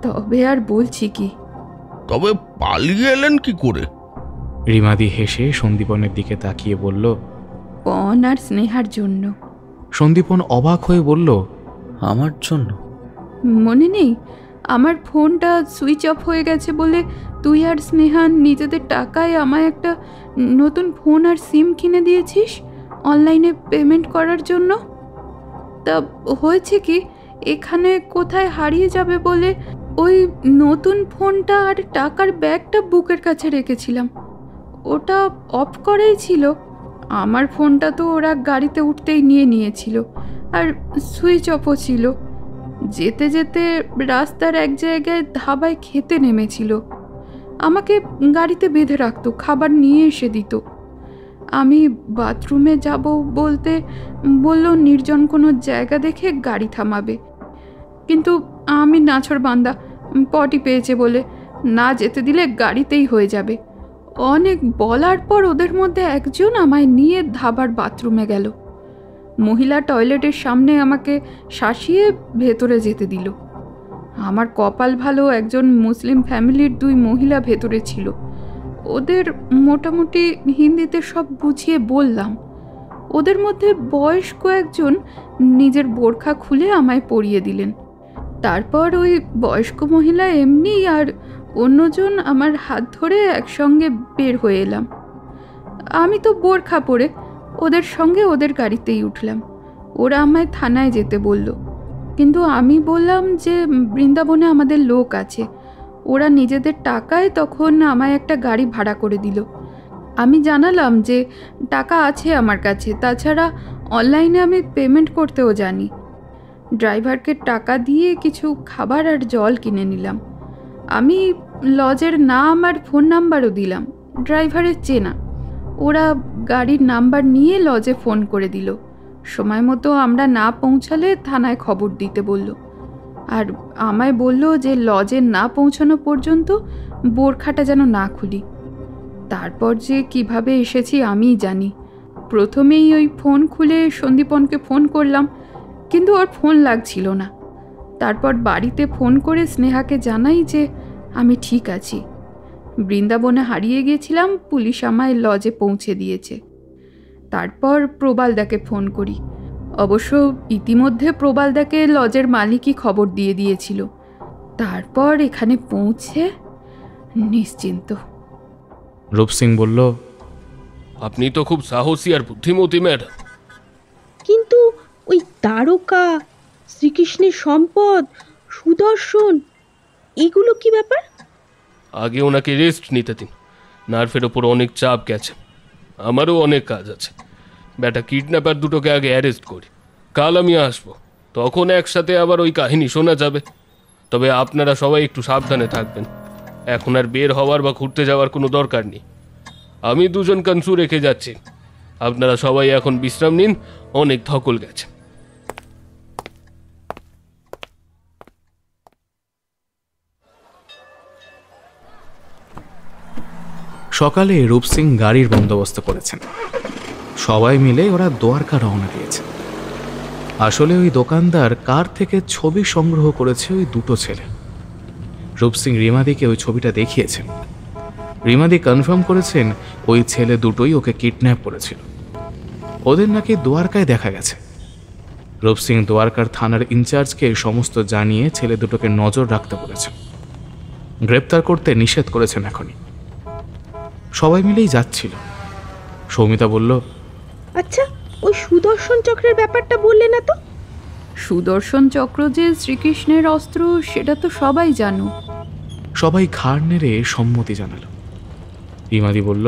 তবে আর বলছি কি। তবে পালিয়ে এলেন কি করে? রিমাদি হেসে সন্দীপনের দিকে তাকিয়ে বলল, পন আর স্নেহার জন্য। সন্দীপন অবাক হয়ে বলল, আমার জন্য? মনে নেই আমার ফোনটা সুইচ অফ হয়ে গেছে বলে তুই আর স্নেহা নিজেদের টাকায় আমায় একটা নতুন ফোন আর সিম কিনে দিয়েছিস অনলাইনে পেমেন্ট করার জন্য। তা হয়েছে কি, এখানে কোথায় হারিয়ে যাবে বলে ওই নতুন ফোনটা আর টাকার ব্যাগটা বুকের কাছে রেখেছিলাম। ওটা অফ করেই ছিল। আমার ফোনটা তো ওরা গাড়িতে উঠতেই নিয়েছিল আর সুইচ অফও ছিল। যেতে যেতে রাস্তার এক জায়গায় ধাবায় খেতে নেমেছিল। আমাকে গাড়িতে বেঁধে রাখতো, খাবার নিয়ে এসে দিত। আমি বাথরুমে যাব বলতে বলল নির্জন কোনো জায়গা দেখে গাড়ি থামাবে, কিন্তু আমি নাছোড়বান্দা, পটি পেয়েছে বলে না যেতে দিলে গাড়িতেই হয়ে যাবে। অনেক বলার পর ওদের মধ্যে একজন আমায় নিয়ে ধাবার বাথরুমে গেল। মহিলা টয়লেটের সামনে আমাকে শাসিয়ে ভেতরে যেতে দিল। আমার কপাল ভালো, একজন মুসলিম ফ্যামিলির 2 মহিলা ভেতরে ছিল। ওদের মোটামুটি হিন্দিতে সব বুঝিয়ে বললাম। ওদের মধ্যে বয়স্ক একজন নিজের বোরখা খুলে আমায় পরিয়ে দিলেন। তারপর ওই বয়স্ক মহিলা এমনি আর অন্যজন আমার হাত ধরে একসঙ্গে বের হয়ে এলাম। আমি তো বোরখা পরে ওদের সঙ্গে ওদের গাড়িতেই উঠলাম। ওরা আমায় থানায় যেতে বলল, কিন্তু আমি বললাম যে বৃন্দাবনে আমাদের লোক আছে, ওরা নিজেদের টাকায় তখন আমায় একটা গাড়ি ভাড়া করে দিল। আমি জানালাম যে টাকা আছে আমার কাছে, তাছাড়া অনলাইনে আমি পেমেন্ট করতেও জানি। ড্রাইভারকে টাকা দিয়ে কিছু খাবার আর জল কিনে নিলাম। আমি লজের নাম আর ফোন নাম্বারও দিলাম, ড্রাইভারের চেনা। ওরা গাড়ির নাম্বার নিয়ে লজে ফোন করে দিল। সময় মতো আমরা না পৌঁছালে থানায় খবর দিতে বলল। আর আমায় বলল যে লজে না পৌঁছানো পর্যন্ত বোরখাটা যেন না খুলি। তারপর যে কিভাবে এসেছি আমিই জানি। প্রথমেই ওই ফোন খুলে সন্দীপনকে ফোন করলাম, কিন্তু ওর ফোন লাগছিল না। তারপর বাড়িতে ফোন করে স্নেহাকে জানাই যে আমি ঠিক আছি। বৃন্দাবনে হারিয়ে গিয়েছিলাম, পুলিশ আমায় লজে পৌঁছে দিয়েছে। তারপর প্রবালদাকে ফোন করি। অবশ্য ইতিমধ্যে প্রবালদাকে লজের মালিকই খবর দিয়ে দিয়েছিল। তারপর এখানে পৌঁছে নিশ্চিন্ত। রূপ সিং বলল, আপনি তো খুব সাহসী আর বুদ্ধিমতী ম্যাডাম। কিন্তু ওই দ্বারকা, শ্রীকৃষ্ণের সম্পদ, সুদর্শন, এগুলো কি ব্যাপার? আগে ওনাকে রেস্ট নিতে দিন, নার্ভের ওপর অনেক চাপ গেছে। আমারও অনেক কাজ আছে। ব্যাটা কিডন্যাপার দুটোকে আগে অ্যারেস্ট করি, কাল আমি আসবো, তখন একসাথে আবার ওই কাহিনী শোনা যাবে। তবে আপনারা সবাই একটু সাবধানে থাকবেন। এখন আর বের হওয়ার বা ঘুরতে যাওয়ার কোনো দরকার নেই। আমি 2 জন কানসু রেখে যাচ্ছি। আপনারা সবাই এখন বিশ্রাম নিন, অনেক ধকল গেছে। সকালে রূপ সিং গাড়ির বন্দোবস্ত করেছেন। সবাই মিলে ওরা দ্বারকা রওনা দিয়েছে। আসলে ওই দোকানদার কার থেকে ছবি সংগ্রহ করেছে ওই 2টো ছেলে। রূপ সিং রিমাদিকে ওই ছবিটা দেখিয়েছেন। রিমাদি কনফার্ম করেছেন ওই ছেলে দুটোই ওকে কিডন্যাপ করেছিল। ওদের নাকি দ্বারকায় দেখা গেছে। রূপ সিং দ্বারকার থানার ইনচার্জকে সমস্ত জানিয়ে ছেলে দুটোকে নজর রাখতে বলেছেন। গ্রেপ্তার করতে নিষেধ করেছেন এখনই। সবাই মিলেই যাচ্ছিল। সৌমিতা বলল, আচ্ছা, ওই সুদর্শন চক্রের ব্যাপারটা বললে না তো? সুদর্শন চক্র যে শ্রীকৃষ্ণের অস্ত্র সেটা তো সবাই জানো। সবাই ঘাড় নেড়ে সম্মতি জানালো। রিমাদি বলল,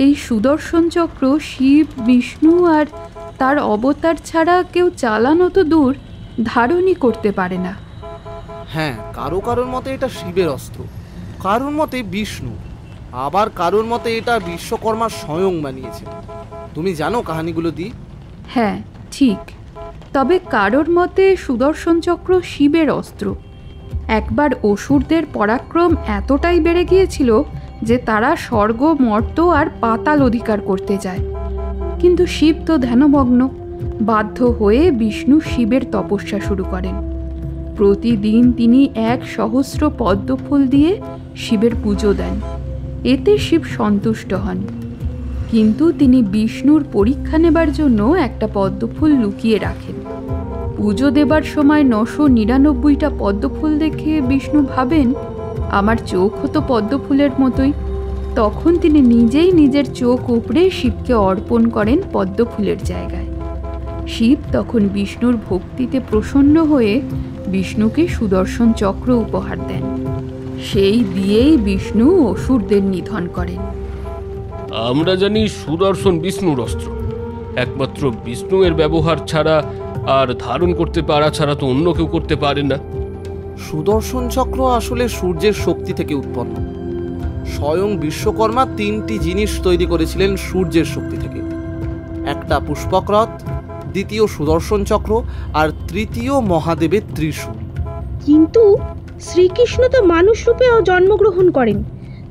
এই সুদর্শন চক্র শিব, বিষ্ণু আর তার অবতার ছাড়া কেউ চালানো তো দূর, ধারণই করতে পারে না। হ্যাঁ, কারোর মতে এটা শিবের অস্ত্র, কারোর মতে বিষ্ণু, আবার কারোর মতে এটা বিশ্বকর্মা স্বয়ং বানিয়েছে। তুমি জানো কাহিনীগুলো দি? হ্যাঁ ঠিক, তবে কারোর মতে সুদর্শন চক্র শিবের অস্ত্র। একবার অসুরদের পরাক্রম এতটাই বেড়ে গিয়েছিল যে তারা স্বর্গ, মর্ত আর পাতাল অধিকার করতে যায়। কিন্তু শিব তো ধ্যানমগ্ন। বাধ্য হয়ে বিষ্ণু শিবের তপস্যা শুরু করেন। প্রতিদিন তিনি 1,000 পদ্মফুল দিয়ে শিবের পুজো দেন। এতে শিব সন্তুষ্ট হন। কিন্তু তিনি বিষ্ণুর পরীক্ষা নেবার জন্য একটা পদ্মফুল লুকিয়ে রাখেন। পুজো দেবার সময় 999টা পদ্মফুল দেখে বিষ্ণু ভাবেন, আমার চোখও তো পদ্মফুলের মতোই। তখন তিনি নিজেই নিজের চোখ উপড়ে শিবকে অর্পণ করেন পদ্মফুলের জায়গায়। শিব তখন বিষ্ণুর ভক্তিতে প্রসন্ন হয়ে বিষ্ণুকে সুদর্শন চক্র উপহার দেন। সেই দিয়েই বিষ্ণু অসুরদের নিধন করেন। আমরা জানি সুদর্শন বিষ্ণুর অস্ত্র। একমাত্র বিষ্ণু এর ব্যবহার ছাড়া আর ধারণ করতে পারা ছাড়া তো অন্য কেউ করতে পারে না। সুদর্শন চক্র আসলে সূর্যের শক্তি থেকে উৎপন্ন। স্বয়ং বিশ্বকর্মা 3টি জিনিস তৈরি করেছিলেন সূর্যের শক্তি থেকে। একটা পুষ্পক রথ, দ্বিতীয় সুদর্শন চক্র, আর তৃতীয় মহাদেবের ত্রিশূল। কিন্তু শ্রীকৃষ্ণ তো মানুষ রূপেও জন্মগ্রহণ করেন,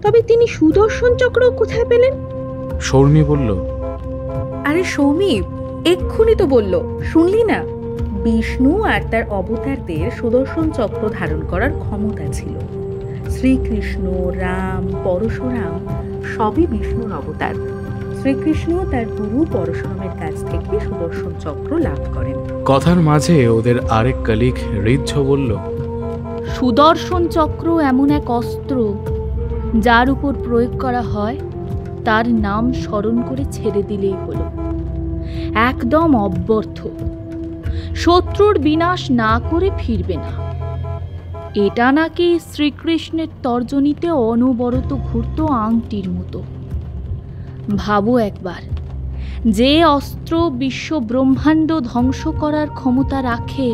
তবে তিনি সুদর্শন চক্র কোথায় পেলেন? সৌমি বলল, আরে সৌমি, এক্ষুনি তো বলল, শুনলি না? বিষ্ণু আর তার অবতারদের সুদর্শন চক্র ধারণ করার ক্ষমতা ছিল। শ্রীকৃষ্ণ, রাম, পরশুরাম সবই বিষ্ণুর অবতার। শ্রীকৃষ্ণ তার গুরু পরশুরামের কাছ থেকে সুদর্শন চক্র লাভ করেন। কথার মাঝে ওদের আরেক কলিগ ঋদ্ধ বলল, সুদর্শন চক্র এমন এক অস্ত্র যার উপর প্রয়োগ করা হয় তার নাম স্মরণ করে ছেড়ে দিলেই হলো। একদম অব্যর্থ, শত্রুর বিনাশ না করে ফিরবে না। এটা নাকি শ্রীকৃষ্ণের তর্জনীতে অনবরত ঘুরত আংটির মতো। ভাবো একবার, যে অস্ত্র বিশ্ব ব্রহ্মাণ্ড ধ্বংস করার ক্ষমতা রাখে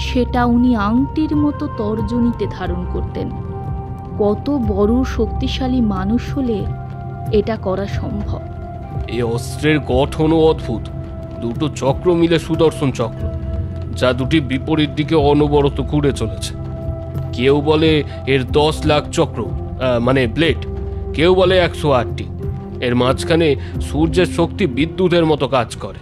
সেটা উনি আংটির মতো তর্জনীতে ধারণ করতেন। কত বড় শক্তিশালী মানুষ হলে এটা করা সম্ভব। এই অস্ত্রের গঠনও অদ্ভুত। দুটো চক্র মিলে সুদর্শন চক্র, যা দুটি বিপরীত দিকে অনবরত ঘুরে চলেছে। কেউ বলে এর 10 লাখ চক্র, মানে ব্লেড, কেউ বলে 108টি। এর মাঝখানে সূর্যের শক্তি বিদ্যুতের মতো কাজ করে।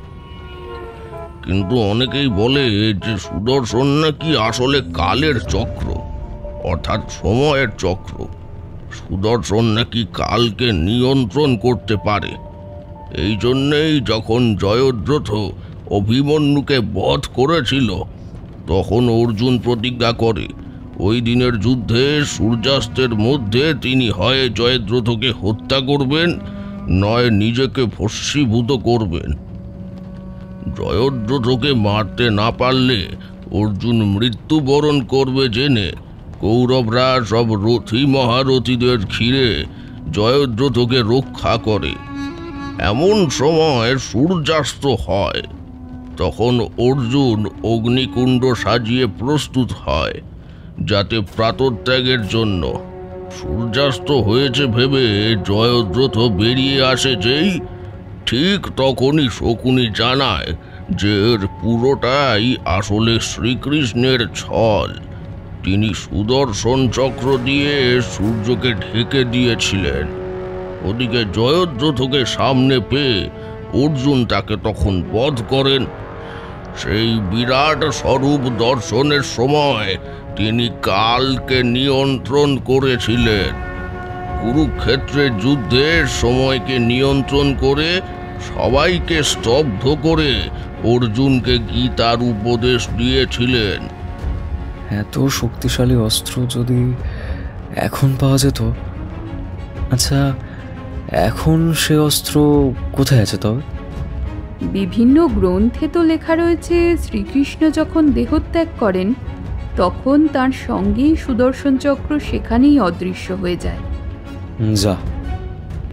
কিন্তু অনেকেই বলে যে সুদর্শন নাকি আসলে কালের চক্র, অর্থাৎ সময়ের চক্র। সুদর্শন নাকি কালকে নিয়ন্ত্রণ করতে পারে। এই জন্যেই যখন জয়দ্রথ অভিমন্যুকে বধ করেছিল, তখন অর্জুন প্রতিজ্ঞা করে ওই দিনের যুদ্ধে সূর্যাস্তের মধ্যে তিনি হয় জয়দ্রথকে হত্যা করবেন, নয় নিজেকে ভস্মীভূত করবেন। জয়দ্রথকে মারতে না পারলে অর্জুন মৃত্যুবরণ করবে জেনে কৌরবরা সব রথী মহারথীদের ঘিরে জয়দ্রথকে রক্ষা করে। এমন সময় সূর্যাস্ত হয়। তখন অর্জুন অগ্নিকুণ্ড সাজিয়ে প্রস্তুত হয়, যাতে প্রাতত্যাগের জন্য। সূর্যাস্ত হয়েছে ভেবে জয়দ্রথ বেরিয়ে আসে যেই, ঠিক তখনই শকুনি জানায় যে এর পুরোটাই আসলে শ্রীকৃষ্ণের ছল। তিনি সুদর্শন চক্র দিয়ে সূর্যকে ঢেকে দিয়েছিলেন। ওদিকে জয়দ্রথকে সামনে পেয়ে অর্জুন তাকে তখন বধ করেন। সেই বিরাট স্বরূপ দর্শনের সময় তিনি কালকে নিয়ন্ত্রণ করেছিলেন। কুরুক্ষেত্রের যুদ্ধে সময়কে নিয়ন্ত্রণ করে সবাইকে স্তব্ধ করে অর্জুনকে গীতার উপদেশ দিয়েছিলেন। এত শক্তিশালী অস্ত্র যদি এখন পাওয়া যেত, আচ্ছা এখন সে অস্ত্র কোথায় আছে তবে? বিভিন্ন গ্রন্থে তো লেখা রয়েছে শ্রীকৃষ্ণ যখন দেহত্যাগ করেন তখন তার সঙ্গেই সুদর্শন চক্র সেখানেই অদৃশ্য হয়ে যায়। যা,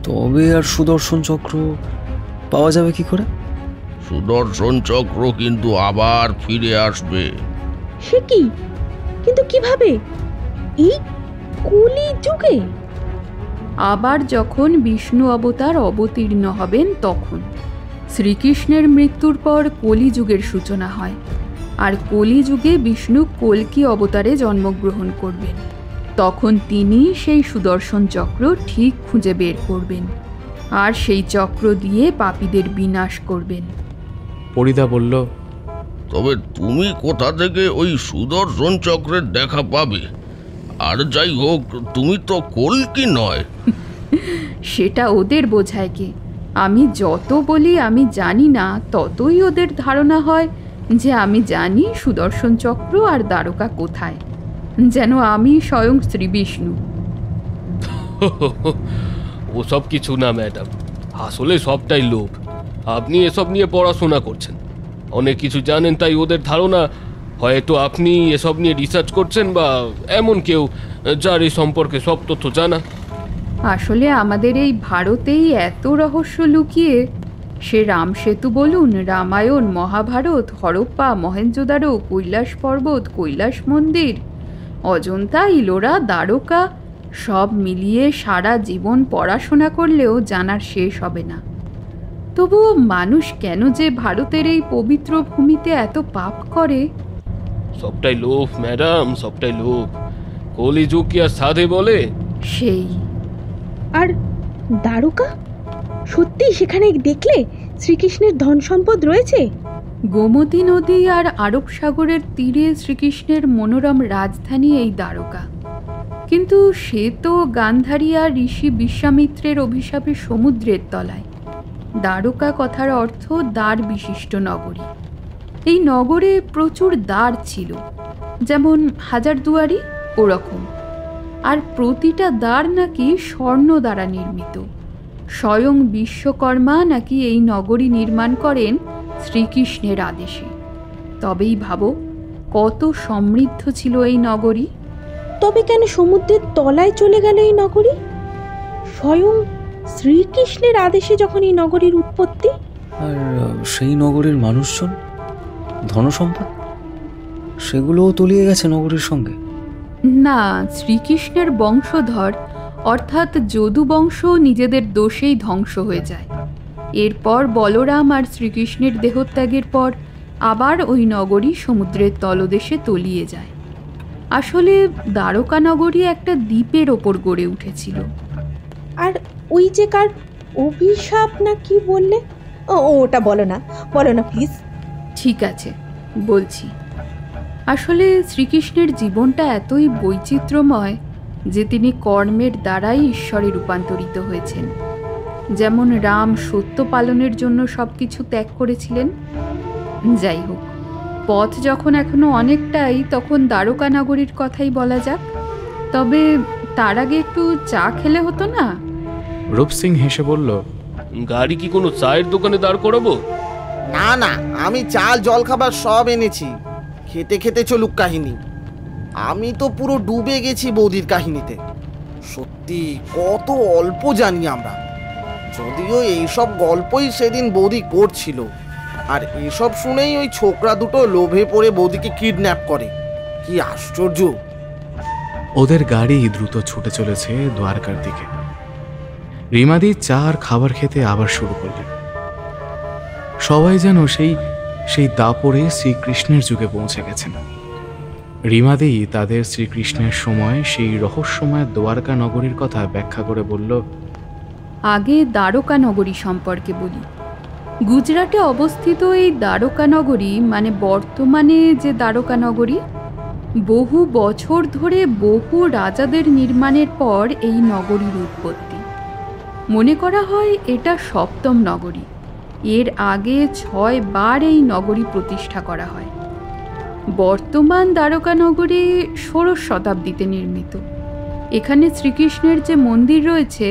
তবে আর সুদর্শন চক্র পাওয়া যাবে কি করে? সুদর্শন চক্র কিন্তু আবার ফিরে আসবে। সে কি? কিন্তু কিভাবে? এই কলি যুগে? আবার যখন বিষ্ণু অবতার অবতীর্ণ হবেন তখন। শ্রীকৃষ্ণের মৃত্যুর পর কলিযুগের সূচনা হয়, আর কলিযুগে বিষ্ণু কল্কি অবতারে জন্মগ্রহণ করবেন। তখন তিনি সেই সুদর্শন চক্র ঠিক খুঁজে বের করবেন আর সেই চক্র দিয়ে পাপীদের বিনাশ করবেন। পরিদা বলল, তবে তুমি কোথা থেকে ওই সুদর্শন চক্রের দেখা পাবে? আর যাই হোক, তুমি তো কল্কি নয়। সেটা ওদের বোঝায় কে? আমি যত বলি আমি জানি না, ততই ওদের ধারণা হয় যে আমি জানি সুদর্শন চক্র আর দ্বারকা কোথায়, যেন আমি স্বয়ং শ্রী বিষ্ণু। ওসব কিছু না ম্যাডাম, আসলে সবটাই লোভ। আপনি এসব নিয়ে পড়াশোনা করছেন, অনেক কিছু জানেন, তাই ওদের ধারণা হয়তো আপনি এসব নিয়ে রিসার্চ করছেন বা এমন কেউ যার এই সম্পর্কে সব তথ্য জানা। আসলে আমাদের এই ভারতেই এত রহস্য লুকিয়ে, সে রাম সেতু বলুন, রামায়ণ, মহাভারত, হরপ্পা, মহেঞ্জোদারো, কৈলাস পর্বত, কৈলাস মন্দির, অজন্তা, ইলোরা, দ্বারকা, সব মিলিয়ে সারা জীবন পড়াশোনা করলেও জানার শেষ হবে না। তবুও মানুষ কেন যে ভারতের এই পবিত্র ভূমিতে এত পাপ করে? সবটাই লোভ ম্যাডাম, সবটাই লোভ। কলিযুগ কি আর সাধে বলে? সেই। আর দ্বারকা, সত্যি সেখানে দেখলে শ্রীকৃষ্ণের ধন সম্পদ রয়েছে? গোমতী নদী আর আরব সাগরের তীরে শ্রীকৃষ্ণের মনোরম রাজধানী এই দ্বারকা। কিন্তু সে তো গান্ধারী আর ঋষি বিশ্বামিত্রের অভিশাপে সমুদ্রের তলায়। দ্বারকা কথার অর্থ দ্বার বিশিষ্ট নগরী। এই নগরে প্রচুর দ্বার ছিল, যেমন হাজারদুয়ারি ওরকম। আর প্রতিটা দ্বার নাকি স্বর্ণ দ্বারা নির্মিত। স্বয়ং বিশ্বকর্মা নাকি এই নগরী নির্মাণ করেন শ্রীকৃষ্ণের আদেশে। তবেই ভাবো কত সমৃদ্ধ ছিল এই নগরী। তবে কেন সমুদ্রের তলায় চলে গেল এই নগরী? স্বয়ং শ্রীকৃষ্ণের আদেশে যখন এই নগরীর উৎপত্তি। আর সেই নগরের মানুষজন, ধনসম্পদ, সেগুলোও তলিয়ে গেছে নগরীর সঙ্গে? না, শ্রীকৃষ্ণের বংশধর অর্থাৎ যদু বংশ নিজেদের দোষেই ধ্বংস হয়ে যায়। এরপর বলরাম আর শ্রীকৃষ্ণের দেহত্যাগের পর আবার ওই নগরী সমুদ্রের তলদেশে তলিয়ে যায়। আসলে দ্বারকা নগরী একটা দ্বীপের ওপর গড়ে উঠেছিল। আর ওই যে কার অভিশাপ না কি বললে, ওটা বলো না প্লিজ। ঠিক আছে, বলছি। আসলে শ্রীকৃষ্ণের জীবনটা এতই বৈচিত্র্যময় যে তিনি কর্মের দ্বারাই ঈশ্বরে রূপান্তরিত হয়েছেন। যেমন রাম সত্য পালনের জন্য সবকিছু ত্যাগ করেছিলেন। যাই হোক, পথ যখন এখনো অনেকটাই, তখন দ্বারকা নগরীর কথাই বলা যাক। তবে তার আগে একটু চা খেলে হতো না? রূপ সিং হেসে বলল, গাড়ি কি কোনো চায়ের দোকানে দাঁড় করাবো? না না, আমি চাল জল খাবার সব এনেছি, খেতে খেতে চলুক কাহিনী। আমি তো পুরো ডুবে গেছি বৌদির কাহিনীতে। সত্যি কত অল্প জানি আমরা। যদিও এইসব গল্পই সেদিন বৌদি করছিল, আর এসব শুনেই ওই ছোকরা দুটো লোভে পড়ে বৌদিকে কিডন্যাপ করে। কি আশ্চর্য! ওদের গাড়ি দ্রুত ছুটে চলেছে দ্বারকার দিকে। রিমাদি চা আর খাবার খেতে আবার শুরু করলেন। সবাই যেন সেই দাপরে শ্রীকৃষ্ণের যুগে পৌঁছে গেছেন। রিমাদি তাদের শ্রীকৃষ্ণের সময় সেই রহস্যময় দ্বারকা নগরীর কথা ব্যাখ্যা করে বলল, আগে দ্বারকা নগরী সম্পর্কে বলি। গুজরাটে অবস্থিত এই দ্বারকা নগরী, মানে বর্তমানে যে দ্বারকা নগরী, বহু বছর ধরে বহু রাজাদের নির্মাণের পর এই নগরীর উৎপত্তি। মনে করা হয় এটা সপ্তম নগরী। এর আগে 6 বার এই নগরী প্রতিষ্ঠা করা হয়। বর্তমান দ্বারকা নগরী 16 শতাব্দীতে নির্মিত। এখানে শ্রীকৃষ্ণের যে মন্দির রয়েছে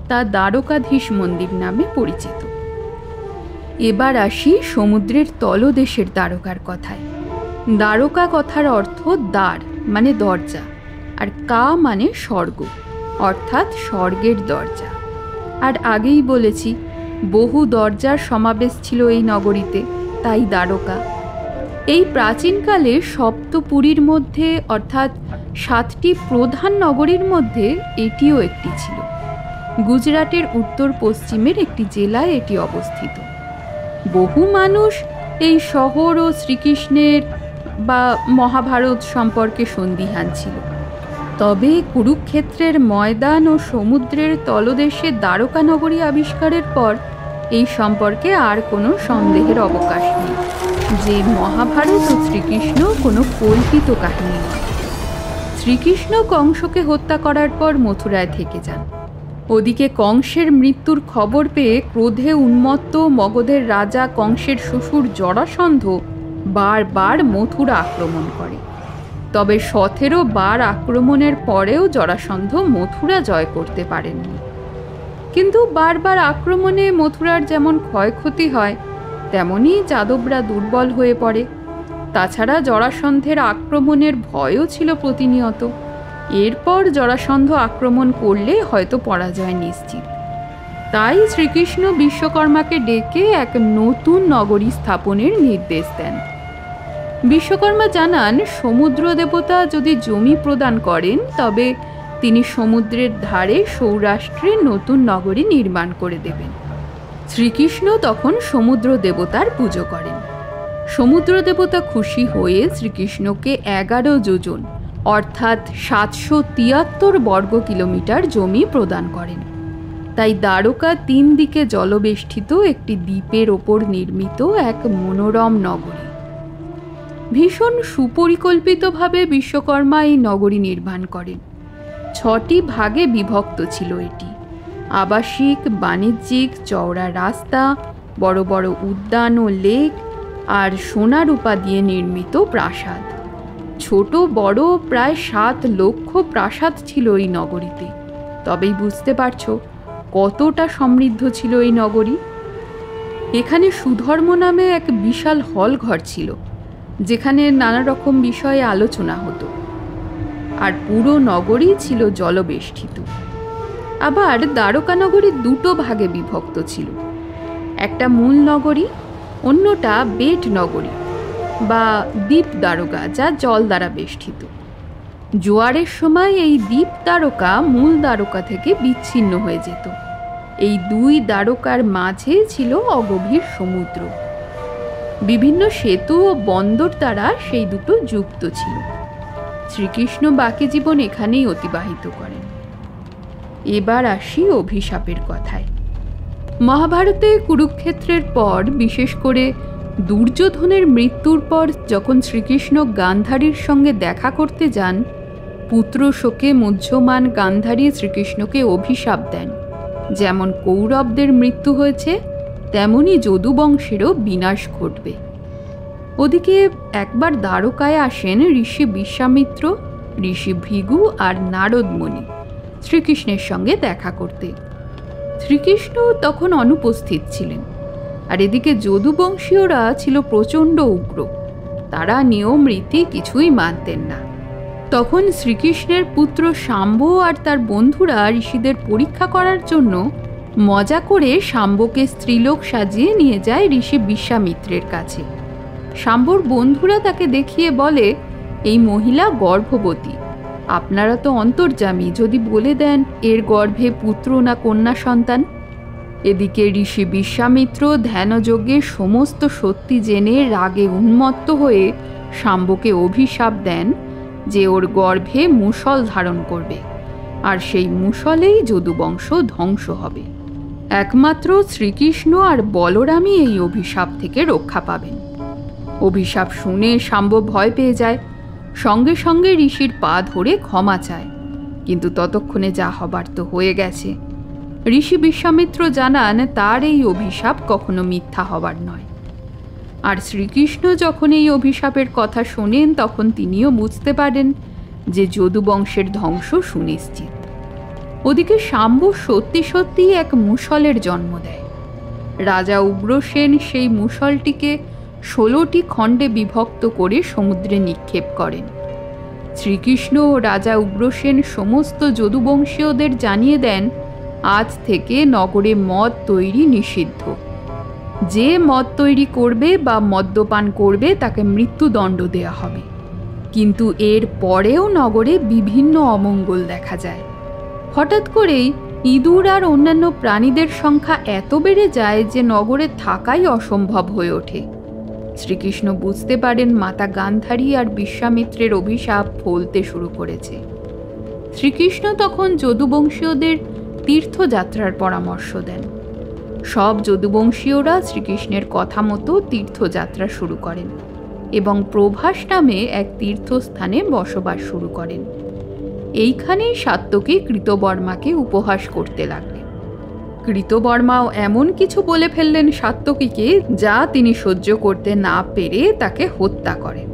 তা দ্বারকাধীশ মন্দির নামে পরিচিত। এবার আসি সমুদ্রের তলদেশের দ্বারকার কথায়। দ্বারকা কথার অর্থ দ্বার মানে দরজা, আর কা মানে স্বর্গ, অর্থাৎ স্বর্গের দরজা। আর আগেই বলেছি বহু দরজার সমাবেশ ছিল এই নগরীতে, তাই দ্বারকা। এই প্রাচীনকালে সপ্তপুরীর মধ্যে অর্থাৎ 7টি প্রধান নগরীর মধ্যে এটিও একটি ছিল। গুজরাটের উত্তর পশ্চিমের একটি জেলায় এটি অবস্থিত। বহু মানুষ এই শহর ও শ্রীকৃষ্ণের বা মহাভারত সম্পর্কে সন্দিহান ছিল। তবে কুরুক্ষেত্রের ময়দান ও সমুদ্রের তলদেশে দ্বারকা নগরী আবিষ্কারের পর এই সম্পর্কে আর কোনো সন্দেহের অবকাশ নেই যে মহাভারত ও শ্রীকৃষ্ণ কোনো কল্পিত কাহিনী নয়। শ্রীকৃষ্ণ কংসকে হত্যা করার পর মথুরায় থেকে যান। ওদিকে কংসের মৃত্যুর খবর পেয়ে ক্রোধে উন্মত্ত মগধের রাজা কংসের শ্বশুর জরাসন্ধ বারবার মথুরা আক্রমণ করে। তবে 17 বার আক্রমণের পরেও জরাসন্ধ মথুরা জয় করতে পারেননি। কিন্তু বারবার আক্রমণে মথুরার যেমন ক্ষয়ক্ষতি হয়, তেমনি যাদবরা দুর্বল হয়ে পড়ে। তাছাড়া জরাসন্ধের আক্রমণের ভয়ও ছিল প্রতিনিয়ত। এরপর জরাসন্ধ আক্রমণ করলে হয়তো পরাজয় নিশ্চিত। তাই শ্রীকৃষ্ণ বিশ্বকর্মাকে ডেকে এক নতুন নগরী স্থাপনের নির্দেশ দেন। বিশ্বকর্মা জানান সমুদ্র দেবতা যদি জমি প্রদান করেন তবে তিনি সমুদ্রের ধারে সৌরাষ্ট্রে নতুন নগরী নির্মাণ করে দেবেন। শ্রীকৃষ্ণ তখন সমুদ্র দেবতার পুজো করেন। সমুদ্র দেবতা খুশি হয়ে শ্রীকৃষ্ণকে 11 যোজন অর্থাৎ 773 বর্গ কিলোমিটার জমি প্রদান করেন। তাই দ্বারকা 3 দিকে জলবেষ্টিত একটি দ্বীপের ওপর নির্মিত এক মনোরম নগরী। ভীষণ সুপরিকল্পিতভাবে বিশ্বকর্মা এই নগরী নির্মাণ করেন। 6টি ভাগে বিভক্ত ছিল এটি। আবাসিক, বাণিজ্যিক, চওড়া রাস্তা, বড় বড় উদ্যান ও লেক আর সোনা রূপা দিয়ে নির্মিত প্রাসাদ। ছোট বড় প্রায় 7 লক্ষ প্রাসাদ ছিল এই নগরীতে। তবেই বুঝতে পারছো কতটা সমৃদ্ধ ছিল এই নগরী। এখানে সুধর্ম নামে এক বিশাল হল ঘর ছিল, যেখানে নানা রকম বিষয়ে আলোচনা হতো। আর পুরো নগরী ছিল জলবেষ্টিত। আবার দ্বারকা নগরী 2 ভাগে বিভক্ত ছিল। একটা মূল নগরী, অন্যটা বেট নগরী বা দ্বীপ দ্বারকা, যা জল দ্বারা বেষ্টিত। জোয়ারের সময় এই দ্বীপ দ্বারকা মূল দ্বারকা থেকে বিচ্ছিন্ন হয়ে যেত। এই 2 দ্বারকার মাঝে ছিল অগভীর সমুদ্র। বিভিন্ন সেতু ও বন্দর দ্বারা সেই দুটো যুক্ত ছিল। শ্রীকৃষ্ণ বাকি জীবন এখানেই অতিবাহিত করেন। এবার আসি অভিশাপের কথায়। মহাভারতে কুরুক্ষেত্রের পর, বিশেষ করে দুর্যোধনের মৃত্যুর পর যখন শ্রীকৃষ্ণ গান্ধারীর সঙ্গে দেখা করতে যান, পুত্র শোকে মুহ্যমান গান্ধারী শ্রীকৃষ্ণকে অভিশাপ দেন, যেমন কৌরবদের মৃত্যু হয়েছে তেমনি যদুবংশেরও বিনাশ ঘটবে। ওদিকে একবার দ্বারকায় আসেন ঋষি বিশ্বামিত্র, ঋষি ভৃগু আর নারদ মুনি শ্রীকৃষ্ণের সঙ্গে দেখা করতে। শ্রীকৃষ্ণ তখন অনুপস্থিত ছিলেন। আর এদিকে যদুবংশীয়রা ছিল প্রচণ্ড উগ্র। তারা নিয়ম রীতি কিছুই মানতেন না। তখন শ্রীকৃষ্ণের পুত্র শাম্ব আর তার বন্ধুরা ঋষিদের পরীক্ষা করার জন্য মজা করে শাম্বকে স্ত্রীলোক সাজিয়ে নিয়ে যায় ঋষি বিশ্বামিত্রের কাছে। শাম্বর বন্ধুরা তাকে দেখিয়ে বলে, এই মহিলা গর্ভবতী। আপনারা তো অন্তর্যামী, যদি বলে দেন এর গর্ভে পুত্র না কন্যা সন্তান। এদিকে ঋষি বিশ্বামিত্র ধ্যানযজ্ঞে সমস্ত সত্যি জেনে রাগে উন্মত্ত হয়ে শাম্বকে অভিশাপ দেন যে ওর গর্ভে মুষল ধারণ করবে, আর সেই মুষলেই যদুবংশ ধ্বংস হবে। একমাত্র শ্রীকৃষ্ণ আর বলরামই এই অভিশাপ থেকে রক্ষা পাবেন। অভিশাপ শুনে শাম্ব ভয় পেয়ে যায়। সঙ্গে সঙ্গে ঋষির পা ধরে ক্ষমা চায়, কিন্তু ততক্ষণে যা হবার তো হয়ে গেছে। ঋষি বিশ্বামিত্র জানান তার এই অভিশাপ কখনো মিথ্যা হবার নয়। আর শ্রীকৃষ্ণ যখন এই অভিশাপের কথা শোনেন তখন তিনিও বুঝতে পারেন যে যদুবংশের ধ্বংস সুনিশ্চিত। ওদিকে শাম্ব সত্যি সত্যি এক মুষলের জন্ম দেয়। রাজা উগ্রসেন সেই মুষলটিকে 16টি খণ্ডে বিভক্ত করে সমুদ্রে নিক্ষেপ করেন। শ্রীকৃষ্ণ ও রাজা উগ্রসেন সমস্ত যদুবংশীয়দের জানিয়ে দেন, আজ থেকে নগরে মদ তৈরি নিষিদ্ধ। যে মদ তৈরি করবে বা মদ্যপান করবে তাকে মৃত্যুদণ্ড দেয়া হবে। কিন্তু এর পরেও নগরে বিভিন্ন অমঙ্গল দেখা যায়। হঠাৎ করেই ইঁদুর আর অন্যান্য প্রাণীদের সংখ্যা এত বেড়ে যায় যে নগরে থাকাই অসম্ভব হয়ে ওঠে। শ্রীকৃষ্ণ বুঝতে পারেন মাতা গান্ধারী আর বিশ্বামিত্রের অভিশাপ ফলতে শুরু করেছে। শ্রীকৃষ্ণ তখন যদুবংশীয়দের তীর্থযাত্রার পরামর্শ দেন। সব যদুবংশীয়রা শ্রীকৃষ্ণের কথা মতো তীর্থযাত্রা শুরু করেন এবং প্রভাস নামে এক তীর্থস্থানে বসবাস শুরু করেন। এইখানেই সাত্যকী কৃতবর্মাকে উপহাস করতে লাগলেন। কৃতবর্মাও এমন কিছু বলে ফেললেন সাত্যকীকে, যা তিনি সহ্য করতে না পেরে তাকে হত্যা করেন।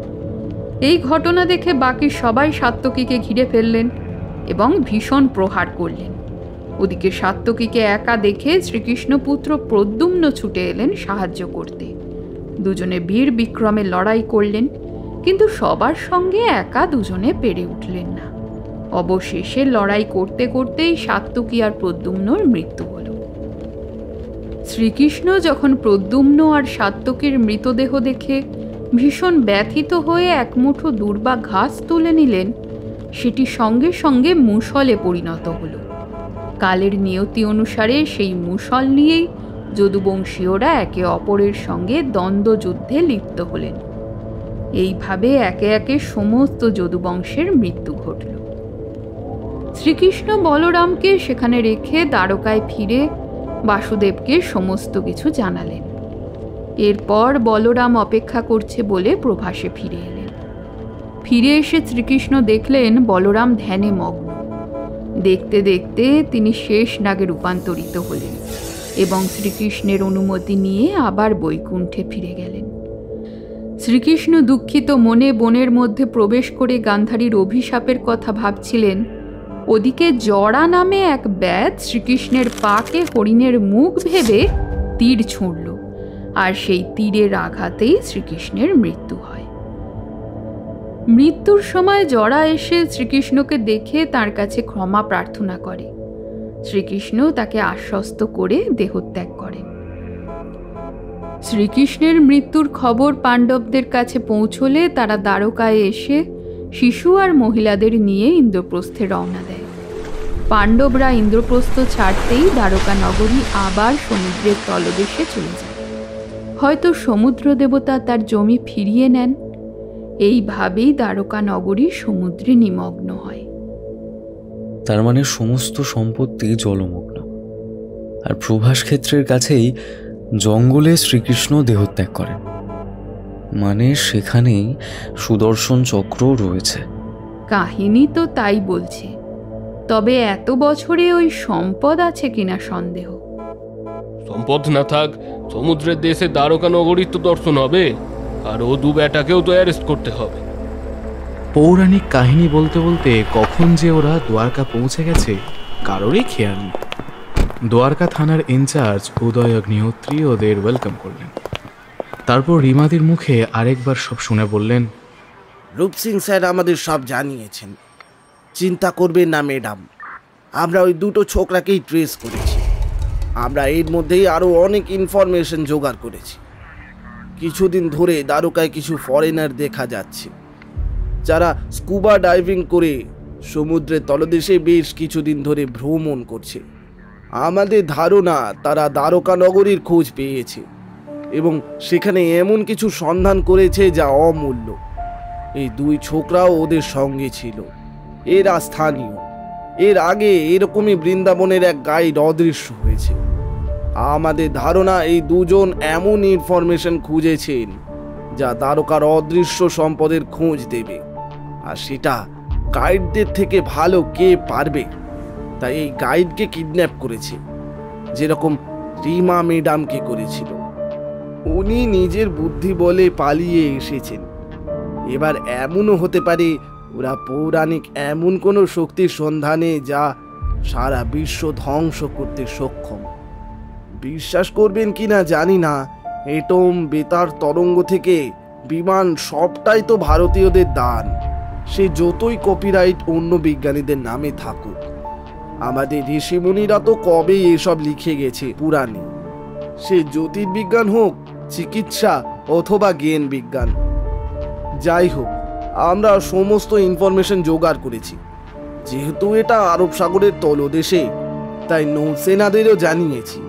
এই ঘটনা দেখে বাকি সবাই সাত্যকীকে ঘিরে ফেললেন এবং ভীষণ প্রহার করলেন। ওদিকে সাত্যকীকে একা দেখে শ্রীকৃষ্ণপুত্র প্রদ্যুম্ন ছুটে এলেন সাহায্য করতে। দুজনে বীর বিক্রমে লড়াই করলেন, কিন্তু সবার সঙ্গে একা দুজনে পেরে উঠলেন না। অবশেষে লড়াই করতে করতেই সাত্যকী আর প্রদ্যুম্নর মৃত্যু হল। শ্রীকৃষ্ণ যখন প্রদ্যুম্ন আর সাত্যকীর মৃতদেহ দেখে ভীষণ ব্যথিত হয়ে এক মুঠো দুর্বা ঘাস তুলে নিলেন, সেটি সঙ্গে সঙ্গে মুষলে পরিণত হল। কালের নিয়তি অনুসারে সেই মুষল নিয়েই যদুবংশীয়রা একে অপরের সঙ্গে দ্বন্দ্ব যুদ্ধে লিপ্ত হলেন। এইভাবে একে একে সমস্ত যদুবংশের মৃত্যু ঘটল। শ্রীকৃষ্ণ বলরামকে সেখানে রেখে দ্বারকায় ফিরে বাসুদেবকে সমস্ত কিছু জানালেন। এরপর বলরাম অপেক্ষা করছে বলে প্রভাসে ফিরে এলেন। ফিরে এসে শ্রীকৃষ্ণ দেখলেন বলরাম ধ্যানে মগ্ন। দেখতে দেখতে তিনি শেষ নাগে রূপান্তরিত হলেন এবং শ্রীকৃষ্ণের অনুমতি নিয়ে আবার বৈকুণ্ঠে ফিরে গেলেন। শ্রীকৃষ্ণ দুঃখিত মনে বনের মধ্যে প্রবেশ করে গান্ধারীর অভিশাপের কথা ভাবছিলেন। ওদিকে জড়া নামে এক ব্যাধ শ্রীকৃষ্ণের পাকে হরিণের মুখ ভেবে তীর ছুঁড়ল, আর সেই তীরের আঘাতেই শ্রীকৃষ্ণের মৃত্যু হয়। মৃত্যুর সময় জড়া এসে শ্রীকৃষ্ণকে দেখে তার কাছে ক্ষমা প্রার্থনা করে। শ্রীকৃষ্ণ তাকে আশ্বস্ত করে দেহত্যাগ করেন। শ্রীকৃষ্ণের মৃত্যুর খবর পাণ্ডবদের কাছে পৌঁছলে তারা দ্বারকায় এসে শিশু আর মহিলাদের নিয়ে ইন্দ্রপ্রস্থে রওনা দেয়। পাণ্ডবরা ইন্দ্রপ্রস্থ ছাড়তেই দ্বারকা নগরী আবার সমুদ্রের তলদেশে চলে যায়। হয়তো সমুদ্র দেবতা তার জমি ফিরিয়ে নেন। এইভাবেই দ্বারকা নগরী সমুদ্রে নিমগ্ন হয়। তার মানে সমস্ত সম্পত্তি জলমগ্ন। আর প্রভাস ক্ষেত্রের কাছেই জঙ্গলে শ্রীকৃষ্ণ দেহত্যাগ করেন, মানে সেখানেই সুদর্শন চক্র রয়েছে। কাহিনী তো তাই বলছে, তবে এত বছরে ওই সম্পদ আছে কিনা সন্দেহ। সম্পদ না থাক, সমুদ্রের দেশে দ্বারকা নগরীর তো দর্শন হবে, আর ও দু বেটাকেও তো অ্যারেস্ট করতে হবে। পৌরাণিক কাহিনী বলতে বলতে কখন যে ওরা দ্বারকা পৌঁছে গেছে কারোরই খেয়াল নেই। দ্বারকা থানার ইনচার্জ উদয় অগ্নিহোত্রী ওদের ওয়েলকাম করলেন। তারপর রিমাদির মুখে আরেকবার সব শুনে বললেন, রূপসিং স্যার আমাদের সব জানিয়েছেন, চিন্তা করবেন না ম্যাডাম। আমরা ওই দুটো ছোকরাকেই ট্রেস করেছি। আমরা এর মধ্যেই আরও অনেক ইনফরমেশন জোগাড় করেছি। কিছুদিন ধরে দ্বারকায় কিছু ফরেনার দেখা যাচ্ছে, যারা স্কুবা ডাইভিং করে সমুদ্রের তলদেশে বেশ কিছুদিন ধরে ভ্রমণ করছে। আমাদের ধারণা তারা দ্বারকা নগরীর খোঁজ পেয়েছে এবং সেখানে এমন কিছু সন্ধান করেছে যা অমূল্য। এই দুই ছোকরাও ওদের সঙ্গে ছিল। এরা স্থানীয়। এর আগে এরকমই বৃন্দাবনের এক গাইড অদৃশ্য হয়েছে। আমাদের ধারণা এই দুজন এমন ইনফরমেশন খুঁজেছেন যা দ্বারকার অদৃশ্য সম্পদের খোঁজ দেবে, আর সেটা গাইডদের থেকে ভালো কে পারবে। তাই এই গাইডকে কিডন্যাপ করেছে, যেরকম রিমা ম্যাডামকে করেছিল। উনি নিজের বুদ্ধি বলে পালিয়ে এসেছেন। এবার এমনও হতে পারে ওরা পৌরাণিক এমন কোনো শক্তির সন্ধানে যা সারা বিশ্ব ধ্বংস করতে সক্ষম। বিশ্বাস করবেন কিনা জানি না, এটম, বেতার তরঙ্গ থেকে বিমান সবটাই তো ভারতীয়দের দান। সে যতই কপিরাইট অন্য বিজ্ঞানীদের নামে থাকুক, আমাদের ঋষিমুনিরা তো কবেই এসব লিখে গেছে পুরাণে। সে জ্যোতির্বিজ্ঞান হোক, চিকিৎসা অথবা জ্ঞান বিজ্ঞান, যাই হোক, আমরা সমস্ত ইনফরমেশন জোগাড় করেছি। যেহেতু এটা আরব সাগরের তলদেশে, তাই নৌসেনাদেরও জানিয়েছি।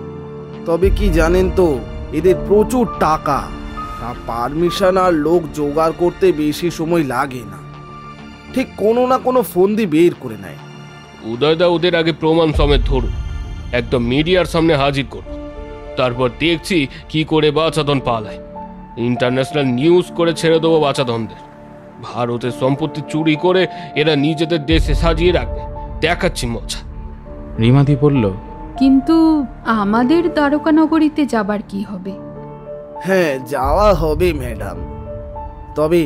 তবে কি জানেন তো, এদের প্রচুর টাকা, তা পারমিশন আর লোক জোগাড় করতে বেশি সময় লাগে না। ঠিক কোনো না কোনো ফন্দি বের করে নেয়। উদয়দা ওদের আগে প্রমাণ সমেত ধরুন, একদম মিডিয়ার সামনে হাজির করুন, তারপর দেখছি কি করে বাচাধন পালায়। ইন্টারন্যাশনাল নিউজ করে ছেড়ে দেবো বাচাধনদের। ভারতের সম্পত্তি চুরি করে এরা নিজেদের দেশে সাজিয়ে রাখবে, দেখাচ্ছি মজা। রিমাদি বলল, কিন্তু আমাদের দ্বারকানগরীতে যাবার কি হবে? হ্যাঁ, যাওয়া হবে ম্যাডাম, তবে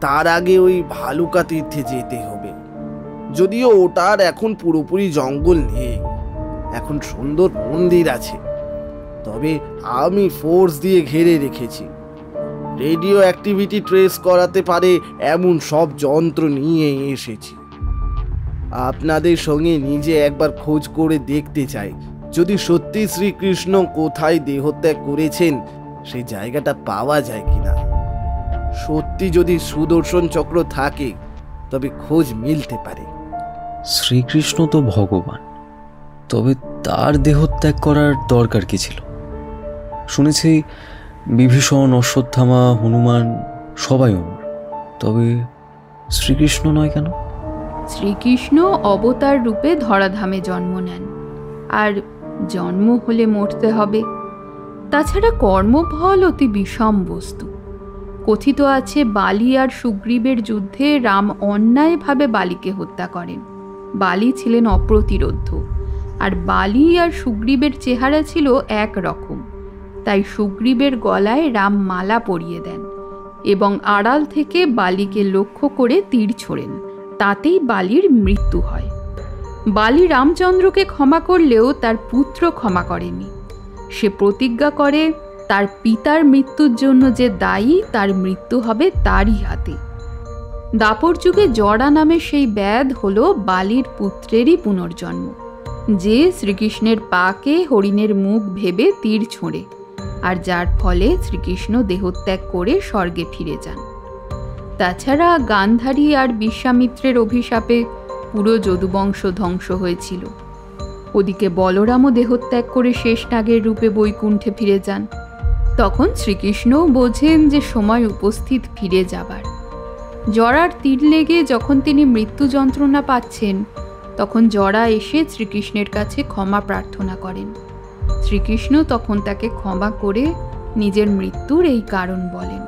তার আগে ওই ভালুকা তীর্থে যেতে হবে। যদিও ওটার এখন পুরোপুরি জঙ্গল নেই, এখন সুন্দর মন্দির আছে, তবে আমি ফোর্স দিয়ে ঘিরে রেখেছি। রেডিও অ্যাক্টিভিটি ট্রেস করাতে পারে এমন সব যন্ত্র নিয়ে এসেছি। আপনাদের সঙ্গে নিজে একবার খোঁজ করে দেখতে চাই, যদি সত্যি শ্রীকৃষ্ণ কোথায় দেহত্যাগ করেছেন সেই জায়গাটা পাওয়া যায় কিনা। সত্যি যদি সুদর্শন চক্র থাকে তবে খোঁজ মিলতে পারে। শ্রীকৃষ্ণ তো ভগবান, তবে তার দেহত্যাগ করার দরকার কি ছিল? শুনেছি বিভীষণ, অশ্বত্থামা, হনুমান সবাই অমর, তবে শ্রীকৃষ্ণ নয় কেন? শ্রীকৃষ্ণ অবতার রূপে ধরাধামে জন্ম নেন, আর জন্ম হলে মরতে হবে। তাছাড়া কর্মফল অতি বিষম বস্তু। কথিত আছে বালি আর সুগ্রীবের যুদ্ধে রাম অন্যায়ভাবে বালিকে হত্যা করেন। বালি ছিলেন অপ্রতিরোধ্য, আর বালি আর সুগ্রীবের চেহারা ছিল এক রকম। তাই সুগ্রীবের গলায় রাম মালা পরিয়ে দেন এবং আড়াল থেকে বালিকে লক্ষ্য করে তীর ছোড়েন, তাতেই বালির মৃত্যু হয়। বালি রামচন্দ্রকে ক্ষমা করলেও তার পুত্র ক্ষমা করেনি। সে প্রতিজ্ঞা করে তার পিতার মৃত্যুর জন্য যে দায়ী তার মৃত্যু হবে তারই হাতে। দাপর যুগে জড়া নামে সেই ব্যাধ হল বালির পুত্রেরই পুনর্জন্ম, যে শ্রীকৃষ্ণের পাকে হরিণের মুখ ভেবে তীর ছোঁড়ে, আর যার ফলে শ্রীকৃষ্ণ দেহত্যাগ করে স্বর্গে ফিরে যান। তাছাড়া গান্ধারী আর বিশ্বামিত্রের অভিশাপে পুরো যদুবংশ ধ্বংস হয়েছিল। ওদিকে বলরামও দেহত্যাগ করে শেষ নাগের রূপে বৈকুণ্ঠে ফিরে যান। তখন শ্রীকৃষ্ণ বোঝেন যে সময় উপস্থিত ফিরে যাবার। জরার তীর লেগে যখন তিনি মৃত্যু যন্ত্রণা পাচ্ছেন, তখন জরা এসে শ্রীকৃষ্ণের কাছে ক্ষমা প্রার্থনা করেন। শ্রীকৃষ্ণ তখন তাকে ক্ষমা করে নিজের মৃত্যুর এই কারণ বলেন।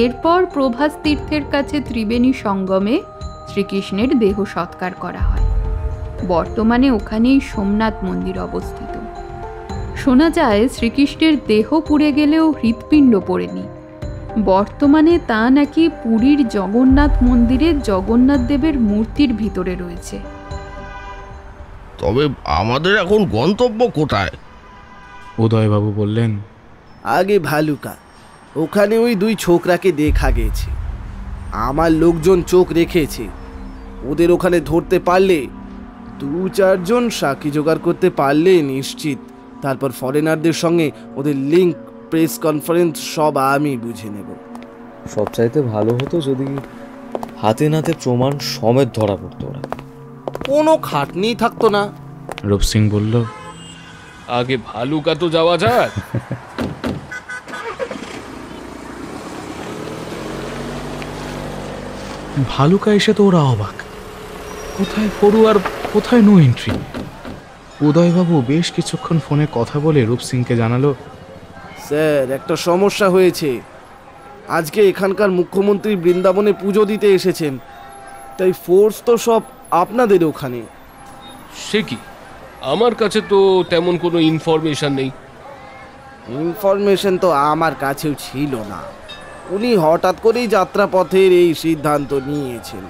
এরপর প্রভাস তীর্থের কাছে ত্রিবেণী সঙ্গমে শ্রীকৃষ্ণের দেহ সৎকার করা হয়। বর্তমানে ওখানেই সোমনাথ মন্দির অবস্থিত। শোনা যায় শ্রীকৃষ্ণের দেহ পুড়ে গেলেও হৃৎপিণ্ড পড়েনি। বর্তমানে তা নাকি পুরীর জগন্নাথ মন্দিরে জগন্নাথ দেবের মূর্তির ভিতরে রয়েছে। তবে আমাদের এখন গন্তব্য কোথায়? উদয়বাবু বললেন, আগে ভালুকা, ওখানে ওই দুই ছোকরাকে দেখা গেছে। আমার লোকজন চোখ রেখেছে। ওদের ওখানে ধরতে পারলে, 2-4 জন সাক্ষী জোগাড় করতে পারলে নিশ্চিত তারপর ফরেনারদের সঙ্গে ওদের লিঙ্ক, প্রেস কনফারেন্স সব আমি বুঝে নেব। সবচাইতে ভালো হতো যদি হাতে নাতে প্রমাণ সমেত ধরা পড়তো ওরা। কোনো খাটনি থাকতো না। রূপ সিং বলল, আগে ভালুকা তো যাওয়া যাক। ভালুকা এসে তো ওরা অবাক, কোথায় ফরু আর কোথায় নো এন্ট্রি। উদয়বাবু বেশ কিছুক্ষণ ফোনে কথা বলে রূপ সিংকে জানালো, স্যার, একটা সমস্যা হয়েছে। আজকে এখানকার মুখ্যমন্ত্রী বৃন্দাবনে পুজো দিতে এসেছেন, তাই ফোর্স তো সব আপনাদের ওখানে। সে কি? আমার কাছে তো তেমন কোনো ইনফরমেশন নেই। ইনফরমেশন তো আমার কাছেও ছিল না। উনি হঠাৎ করেই যাত্রাপথের এই সিদ্ধান্ত নিয়েছেন।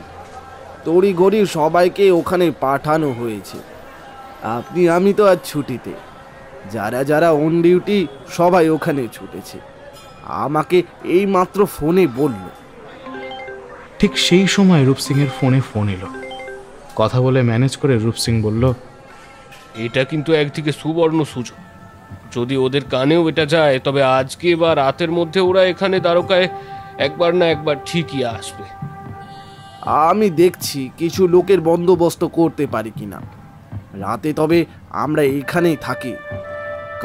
তড়িঘড়ি সবাইকে ওখানে পাঠানো হয়েছে। আপনি আমি তো আজ ছুটিতে, যারা যারা অন ডিউটি সবাই ওখানে ছুটেছে। আমাকে এই মাত্র ফোনে বলল। ঠিক সেই সময় রূপ সিংয়ের ফোনে ফোন এলো। কথা বলে ম্যানেজ করে রূপ সিং বলল, এটা কিন্তু একদিকে সুবর্ণ সুযোগ। যদি ওদের কানেও এটা যায়, তবে আজকে বা রাতের মধ্যে ওরা এখানে দ্বারকায় একবার না একবার ঠিকই আসবে। আমি দেখছি কিছু লোকের বন্দোবস্ত করতে পারি কিনা। রাতে তবে আমরা এইখানেই থাকি।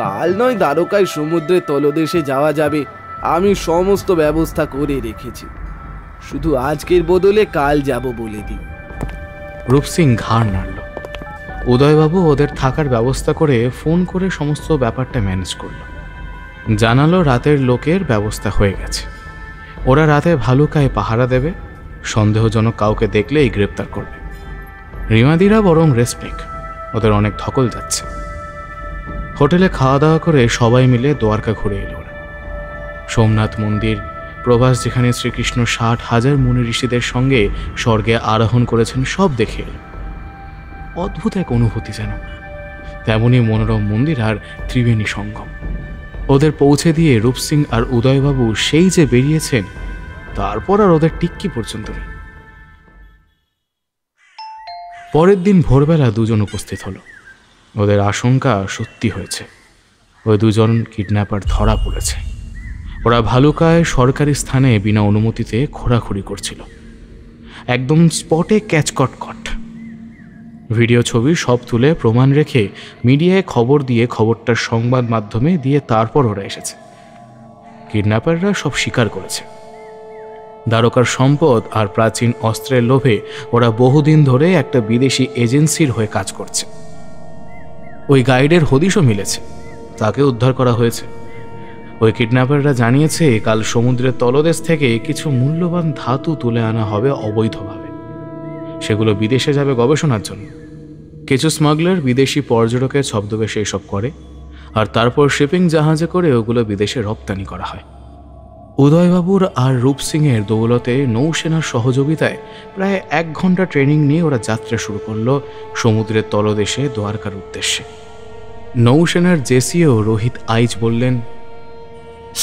কাল নয় দ্বারকায় সমুদ্রের তলদেশে যাওয়া যাবে, আমি সমস্ত ব্যবস্থা করে রেখেছি। শুধু আজকের বদলে কাল যাব বলে দিই। রূপ সিং ঘাড় নাড়ল। উদয়বাবু ওদের থাকার ব্যবস্থা করে ফোন করে সমস্ত ব্যাপারটা ম্যানেজ করল। জানালো রাতের লোকের ব্যবস্থা হয়ে গেছে, ওরা রাতে ভালুকায় পাহারা দেবে, সন্দেহজনক কাউকে দেখলেই গ্রেপ্তার করবে। রিমাদিরা বরং রেস্ট নিক, ওদের অনেক ধকল যাচ্ছে। হোটেলে খাওয়া দাওয়া করে সবাই মিলে দ্বারকা ঘুরে এলো ওরা। সোমনাথ মন্দির, প্রভাস যেখানে শ্রীকৃষ্ণ 60,000 মুনি ঋষিদের সঙ্গে স্বর্গে আরোহণ করেছেন সব দেখে এলো। অদ্ভুত এক অনুভূতি যেন। তেমনই মনোরম মন্দির আর ত্রিবেণী সঙ্গম। ওদের পৌঁছে দিয়ে রূপসিং আর উদয়বাবু সেই যে বেরিয়েছেন, তারপর আর ওদের টিক্কি পর্যন্ত নেই। পরের দিন ভোরবেলা দুজন উপস্থিত হলো। ওদের আশঙ্কা সত্যি হয়েছে, ওই দুজন কিডন্যাপার ধরা পড়েছে। ওরা ভালুকায় সরকারি স্থানে বিনা অনুমতিতে খোঁড়াখুড়ি করছিল, একদম স্পটে ক্যাচকট। ভিডিও ছবি সব তুলে প্রমাণ রেখে মিডিয়ায় খবর দিয়ে খবরটার সংবাদ মাধ্যমে দিয়ে তারপর ওরা এসেছে। কিডন্যাপাররা সব স্বীকার করেছে। দ্বারকার সম্পদ আর প্রাচীন অস্ত্রের লোভে ওরা বহুদিন ধরে একটা বিদেশি এজেন্সির হয়ে কাজ করছে। ওই গাইডের হদিশও মিলেছে, তাকে উদ্ধার করা হয়েছে। ওই কিডন্যাপাররা জানিয়েছে কাল সমুদ্রের তলদেশ থেকে কিছু মূল্যবান ধাতু তুলে আনা হবে অবৈধভাবে। সেগুলো বিদেশে যাবে গবেষণার জন্য। কিছু স্মাগলার বিদেশি পর্যটকের ছদ্মবেশে এসব করে, আর তারপর শিপিং জাহাজে করে ওগুলো বিদেশে রপ্তানি করা হয়। উদয়বাবুর আর রূপসিংয়ের দৌলতে নৌসেনার সহযোগিতায় প্রায় 1 ঘন্টা ট্রেনিং নিয়ে ওরা যাত্রা শুরু করলো সমুদ্রের তলদেশে দ্বারকার উদ্দেশ্যে। নৌসেনার জেসিও রোহিত আইচ বললেন,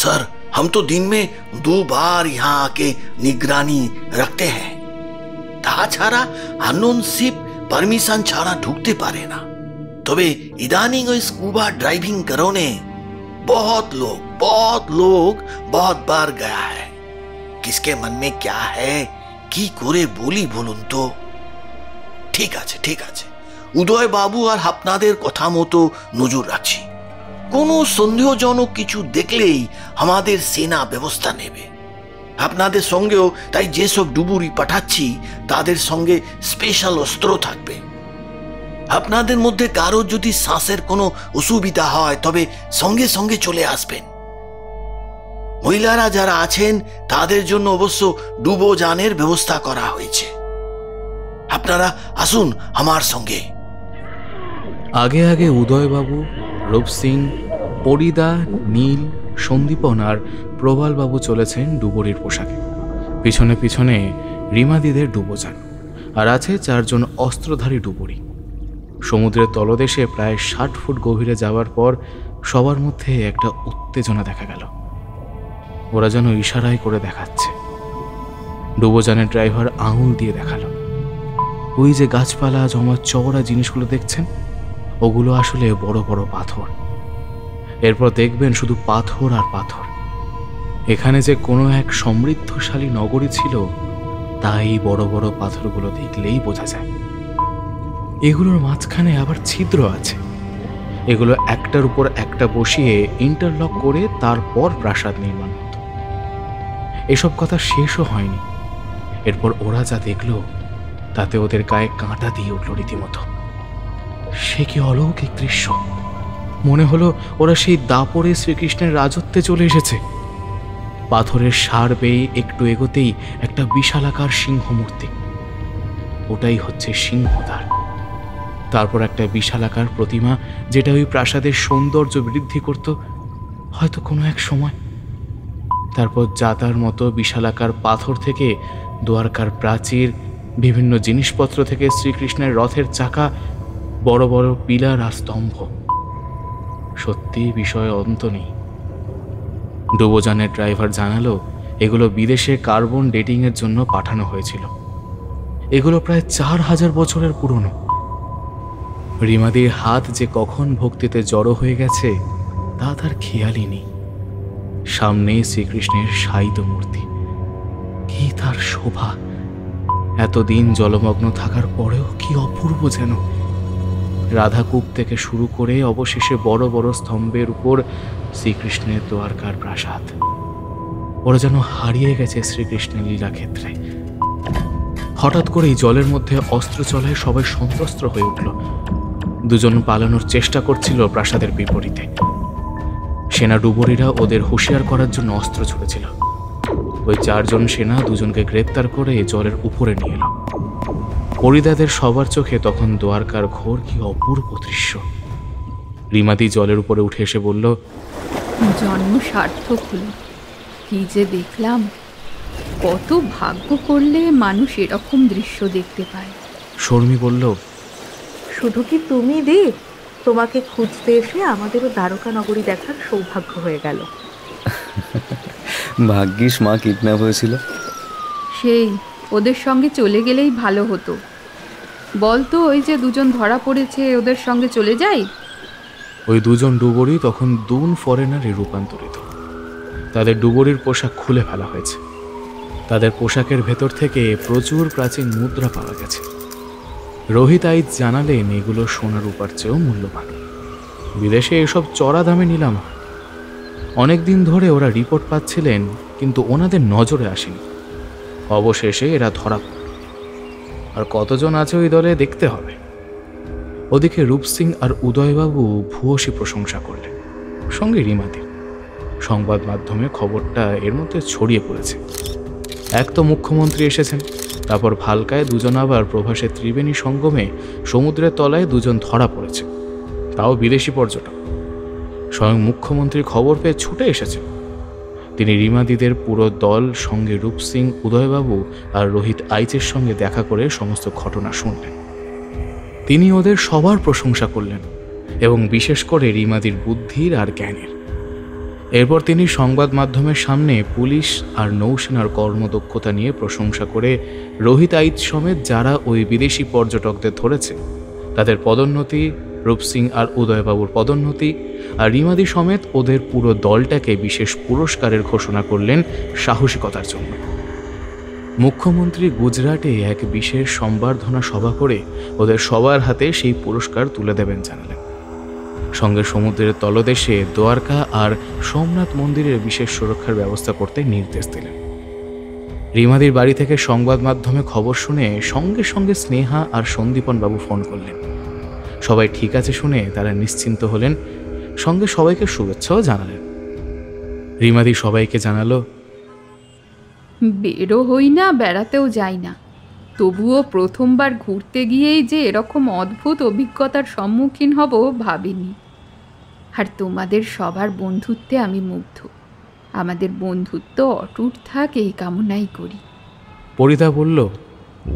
सर हम तो दिन में 2 बार यहाँ आके निगरानी रखते हैं, তাছাড়া আননোন শিপ পারমিশন ছাড়া ঢুকতে পারে না। তবে ইদানিং ওই স্কুবা ড্রাইভিং কারণে बहुत लोग बहुत बार गया है। किसके मन में क्या है কি করে বলি বলুন তো? ঠিক আছে উদয় বাবু আর আপনাদের কথা মতো নজর রাখছি। কোনো সন্দেহজনক কিছু দেখলেই আমাদের সেনা ব্যবস্থা নেবে। আপনাদের সঙ্গেও তাই যেসব ডুবুরি পাঠাচ্ছি তাদের সঙ্গে স্পেশাল অস্ত্র থাকবে। আপনাদের মধ্যে কারো যদি শ্বাসের কোনো অসুবিধা হয় তবে সঙ্গে সঙ্গে চলে আসবেন। মহিলারা যারা আছেন তাদের জন্য অবশ্য ডুবোযানের ব্যবস্থা করা হয়েছে। আপনারা আসুন আমার সঙ্গে। আগে আগে উদয়বাবু, রূপসিং, পরিদা, নীল, সন্দীপন আর প্রবালবাবু চলেছেন ডুবুরির পোশাকে। পিছনে পিছনে রিমাদিদের ডুবোযান, আর আছে 4 জন অস্ত্রধারী ডুবুরি। সমুদ্রের তলদেশে প্রায় 60 ফুট গভীরে যাওয়ার পর সবার মধ্যে একটা উত্তেজনা দেখা গেল। ওরা যেন ইশারায় করে দেখাচ্ছে। ডুবোযানের ড্রাইভার আঙুল দিয়ে দেখালো, ওই যে গাছপালা জমা চওড়া জিনিসগুলো দেখছেন, ওগুলো আসলে বড় বড় পাথর। এরপর দেখবেন শুধু পাথর আর পাথর। এখানে যে কোনো এক সমৃদ্ধশালী নগরী ছিল তাই বড় বড় পাথরগুলো দেখলেই বোঝা যায়। এগুলোর মাঝখানে আবার ছিদ্র আছে। এগুলো একটার উপর একটা বসিয়ে ইন্টারলক করে তারপর প্রাসাদ নির্মাণ হতো। এসব কথা শেষও হয়নি। এরপর ওরা যা দেখল তাতে ওদের গায়ে কাঁটা দিয়ে উঠল রীতিমতো। সে কি অলৌকিক দৃশ্য! মনে হলো ওরা সেই দাপরে শ্রীকৃষ্ণের রাজত্বে চলে এসেছে। পাথরের সার বেয়ে একটু এগোতেই একটা বিশালাকার সিংহ মূর্তি, ওটাই হচ্ছে সিংহদ্বার। তারপর একটা বিশালাকার প্রতিমা, যেটা ওই প্রাসাদের সৌন্দর্য বৃদ্ধি করত হয়তো কোনো এক সময়। তারপর জাতার মতো বিশালাকার পাথর থেকে দ্বারকার প্রাচীর, বিভিন্ন জিনিসপত্র থেকে শ্রীকৃষ্ণের রথের চাকা, বড় বড় পিলার আর স্তম্ভ। সত্যি বিষয়ে অন্ত নেই। ডুবোযানের ড্রাইভার জানালো এগুলো বিদেশে কার্বন ডেটিংয়ের জন্য পাঠানো হয়েছিল। এগুলো প্রায় 4000 বছরের পুরনো। রিমাদির হাত যে কখন ভক্তিতে জড়ো হয়ে গেছে তা তার খেয়ালই নেই। সামনে শ্রীকৃষ্ণের শায়িত মূর্তি, কি তার শোভা! এতদিন জলমগ্ন থাকার পরেও কি অপূর্ব যেন। রাধাকূপ থেকে শুরু করে অবশেষে বড় বড় স্তম্ভের উপর শ্রীকৃষ্ণের দ্বারকার প্রাসাদ। ওরা যেন হারিয়ে গেছে শ্রীকৃষ্ণের লীলাক্ষেত্রে। হঠাৎ করেই জলের মধ্যে অস্ত্র চলায় সবাই সন্ত্রস্ত হয়ে উঠল। দুজন পালানোর চেষ্টা করছিল প্রাসাদের বিপরীতে। সেনা ডুবুরিরা ওদের হুঁশিয়ার করার জন্য অস্ত্র ছুড়েছিল। ওই 4 জন সেনা দুজনকে গ্রেপ্তার করে জলের উপরে নিয়ে এলো। পরিদাদের সবার চোখে তখন দ্বারকার ঘোর কি অপূর্ব দৃশ্য। রিমাদি জলের উপরে উঠে এসে বলল, জন্ম সার্থক হলো। কি যে দেখলাম! কত ভাগ্য করলে মানুষ এরকম দৃশ্য দেখতে পায়। শর্মী বলল, শুধু কি তুমি দেব, তোমাকে খুঁজতে এসে আমাদেরও দ্বারকা নগরী দেখার সৌভাগ্য হয়ে গেল। ভাগ্যিস মা কিডন্যাপ হয়েছিল। সেই ওদের সঙ্গে চলে গেলেই ভালো হতো। বলতো ওই যে 2 জন ধরা পড়েছে, ওদের সঙ্গে চলে যাই। ওই 2 জন ডুবুরি তখন দুন ফরেনারে রূপান্তরিত। তাদের ডুবুরির পোশাক খুলে ফেলা হয়েছে। তাদের পোশাকের ভেতর থেকে প্রচুর প্রাচীন মুদ্রা পাওয়া গেছে। রোহিত আইজ জানালেন এগুলো সোনা রূপার চেয়েও মূল্যবান। বিদেশে এসব চড়া দামে নিলাম হয়। অনেকদিন ধরে ওরা রিপোর্ট পাচ্ছিলেন, কিন্তু ওনাদের নজরে আসেনি। অবশেষে এরা ধরা পড়ল। আর কতজন আছে ওই দলে দেখতে হবে। ওদিকে রূপ সিং আর উদয়বাবু ভূয়সী প্রশংসা করলেন, সঙ্গে রিমাদি। সংবাদ মাধ্যমে খবরটা এর মধ্যে ছড়িয়ে পড়েছে। এক তো মুখ্যমন্ত্রী এসেছেন, তারপর ভালকায় 2 জন, আবার প্রভাসের ত্রিবেণী সঙ্গমে সমুদ্রের তলায় 2 জন ধরা পড়েছে, তাও বিদেশি পর্যটক। স্বয়ং মুখ্যমন্ত্রী খবর পেয়ে ছুটে এসেছেন। তিনি রিমাদিদের পুরো দল সঙ্গে রূপ সিং, উদয়বাবু আর রোহিত আইচের সঙ্গে দেখা করে সমস্ত ঘটনা শুনলেন। তিনি ওদের সবার প্রশংসা করলেন, এবং বিশেষ করে রিমাদির বুদ্ধির আর জ্ঞানের। এরপর তিনি সংবাদ মাধ্যমের সামনে পুলিশ আর নৌসেনার কর্মদক্ষতা নিয়ে প্রশংসা করে রোহিত আইচ সমেত যারা ওই বিদেশি পর্যটকদের ধরেছে তাদের পদোন্নতি, রূপ সিং আর উদয়বাবুর পদোন্নতি, আর রিমাদি সমেত ওদের পুরো দলটাকে বিশেষ পুরস্কারের ঘোষণা করলেন সাহসিকতার জন্য। মুখ্যমন্ত্রী গুজরাটে এক বিশেষ সম্বর্ধনা সভা করে ওদের সবার হাতে সেই পুরস্কার তুলে দেবেন জানালেন। সঙ্গে সমুদ্রের তলদেশে দ্বারকা আর সোমনাথ মন্দিরের বিশেষ সুরক্ষার ব্যবস্থা করতে নির্দেশ দিলেন। রিমাদির বাড়ি থেকে সংবাদ মাধ্যমে খবর শুনে সঙ্গে সঙ্গে স্নেহা আর সন্দীপন বাবু ফোন করলেন। সবাই ঠিক আছে শুনে তারা নিশ্চিন্ত হলেন, সঙ্গে সবাইকে শুভেচ্ছাও জানালেন। রিমাদি সবাইকে জানালো, বেরো হই না, বেড়াতেও যাই না, তবুও প্রথমবার ঘুরতে গিয়েই যে এরকম অদ্ভুত অভিজ্ঞতার সম্মুখীন হব ভাবিনি। আর তোমাদের সবার বন্ধুত্বে আমি মুগ্ধ। আমাদের বন্ধুত্ব অটুট থাক এই কামনাই করি। পরিতা বলল,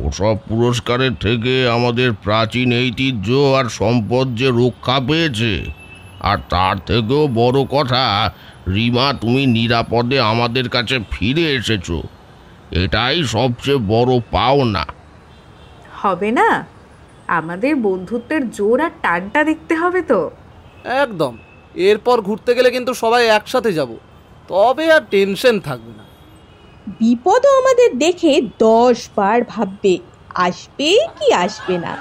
ওসব পুরস্কারের থেকে আমাদের প্রাচীন ঐতিহ্য আর সম্পদ যে রক্ষা পেয়েছে, আর তার থেকেও বড় কথা, রিমা তুমি নিরাপদে আমাদের কাছে ফিরে এসেছো, এটাই সবচেয়ে বড় পাওনা। হবে না? আমাদের বন্ধুত্বের জোর আর টানটা দেখতে হবে তো। একদম। এরপর ঘুরতে গেলে কিন্তু সবাই একসাথে যাব, তবে আর টেনশন থাকবে না। বিপদও আমাদের দেখে 10 বার ভাববে আসবে কি আসবে না।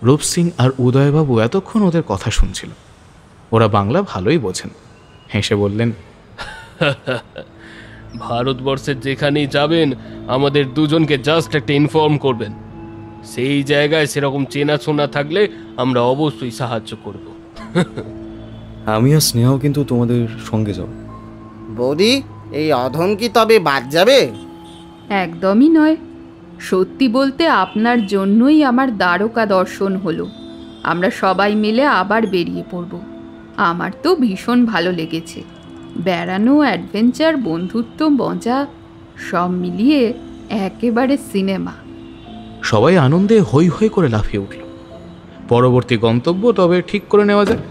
রূপ সিং আর উদয়বাবু এতক্ষণ ওদের কথা শুনছিল। ওরা বাংলা ভালোই বোঝেন। হেসে বললেন, ভারতবর্ষের যেখানেই যাবেন আমাদের 2 জনকে জাস্ট একটা ইনফর্ম করবেন। সেই জায়গায় সেরকম চেনাশোনা থাকলে আমরা অবশ্যই সাহায্য করব। আমি আর স্নেহাও কিন্তু তোমাদের সঙ্গে যাব। বৌদি, এই অধম কি তবে বাদ যাবে? একদমই নয়। সত্যি বলতে আপনার জন্যই আমার দ্বারকা দর্শন হলো। আমরা সবাই মিলে আবার বেরিয়ে পড়ব। আমার তো ভীষণ ভালো লেগেছে। বেড়ানো, অ্যাডভেঞ্চার, বন্ধুত্ব, মজা সব মিলিয়ে একেবারে সিনেমা। সবাই আনন্দে হৈ হৈ করে লাফিয়ে উঠল। পরবর্তী গন্তব্য তবে ঠিক করে নেওয়া যায়।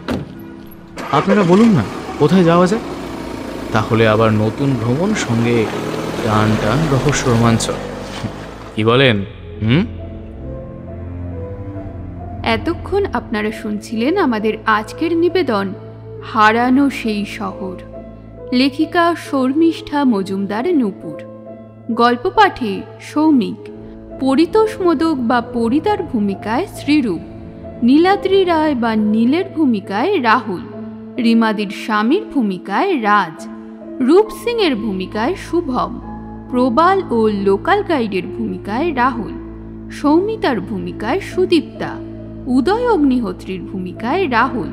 আপনারা বলুন না কোথায় যাওয়া যায়, তাহলে আবার নতুন ভ্রমণ, সঙ্গে টান টান রহস্য, রোমাঞ্চ। কি বলেন? এতক্ষণ আপনারা শুনছিলেন আমাদের আজকের নিবেদন হারানো সেই শহর। লেখিকা শর্মিষ্ঠা মজুমদার নূপুর। গল্প পাঠে সৌমিক। পরিতোষ মোদক বা পরিদার ভূমিকায় শ্রীরূপ। নীলাদ্রি রায় বা নীলের ভূমিকায় রাহুল। রিমাদির স্বামীর ভূমিকায় রাজ। রূপ সিং এর ভূমিকায় শুভম। প্রবাল ও লোকাল গাইডের ভূমিকায় রাহুল। সৌমিতার ভূমিকায় সুদীপ্তা। উদয় অগ্নিহোত্রীর ভূমিকায় রাহুল,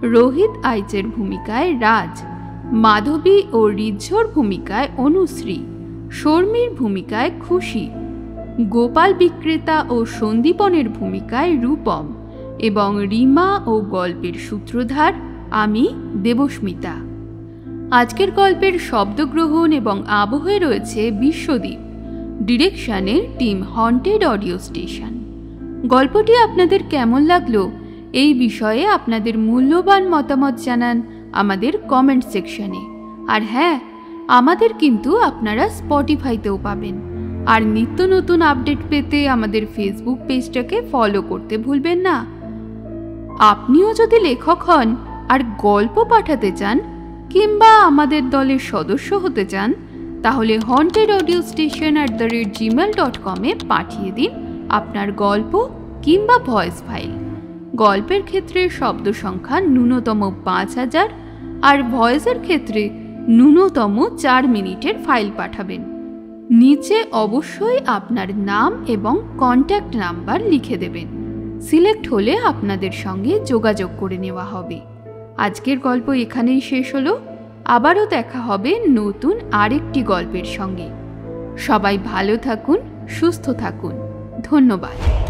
রোহিত আইচের ভূমিকায় রাজ, মাধবী ও রিজ্ঝোর ভূমিকায় অনুশ্রী, শর্মীর ভূমিকায় খুশি, গোপাল বিক্রেতা ও সন্দীপনের ভূমিকায় রূপম এবং রিমা ও গল্পের সূত্রধার আমি দেবস্মিতা। আজকের গল্পের শব্দগ্রহণ এবং আবহে রয়েছে বিশ্বদীপ, ডিরেকশনে টিম হন্টেড অডিও স্টেশন। গল্পটি আপনাদের কেমন লাগলো এই বিষয়ে আপনাদের মূল্যবান মতামত জানান আমাদের কমেন্ট সেকশনে। আর হ্যাঁ, আমাদের কিন্তু আপনারা স্পটিফাইতেও পাবেন। আর নিত্য নতুন আপডেট পেতে আমাদের ফেসবুক পেজটাকে ফলো করতে ভুলবেন না। আপনিও যদি লেখক হন আর গল্প পাঠাতে চান কিংবা আমাদের দলের সদস্য হতে চান, তাহলে hauntedaudiostation@gmail.com পাঠিয়ে দিন আপনার গল্প কিংবা ভয়েস ফাইল। গল্পের ক্ষেত্রে শব্দ সংখ্যা ন্যূনতম 5000 আর ভয়েসের ক্ষেত্রে ন্যূনতম 4 মিনিটের ফাইল পাঠাবেন। নিচে অবশ্যই আপনার নাম এবং কন্ট্যাক্ট নাম্বার লিখে দেবেন। সিলেক্ট হলে আপনাদের সঙ্গে যোগাযোগ করে নেওয়া হবে। আজকের গল্প এখানেই শেষ হলো। আবারও দেখা হবে নতুন আরেকটি গল্পের সঙ্গে। সবাই ভালো থাকুন, সুস্থ থাকুন। ধন্যবাদ।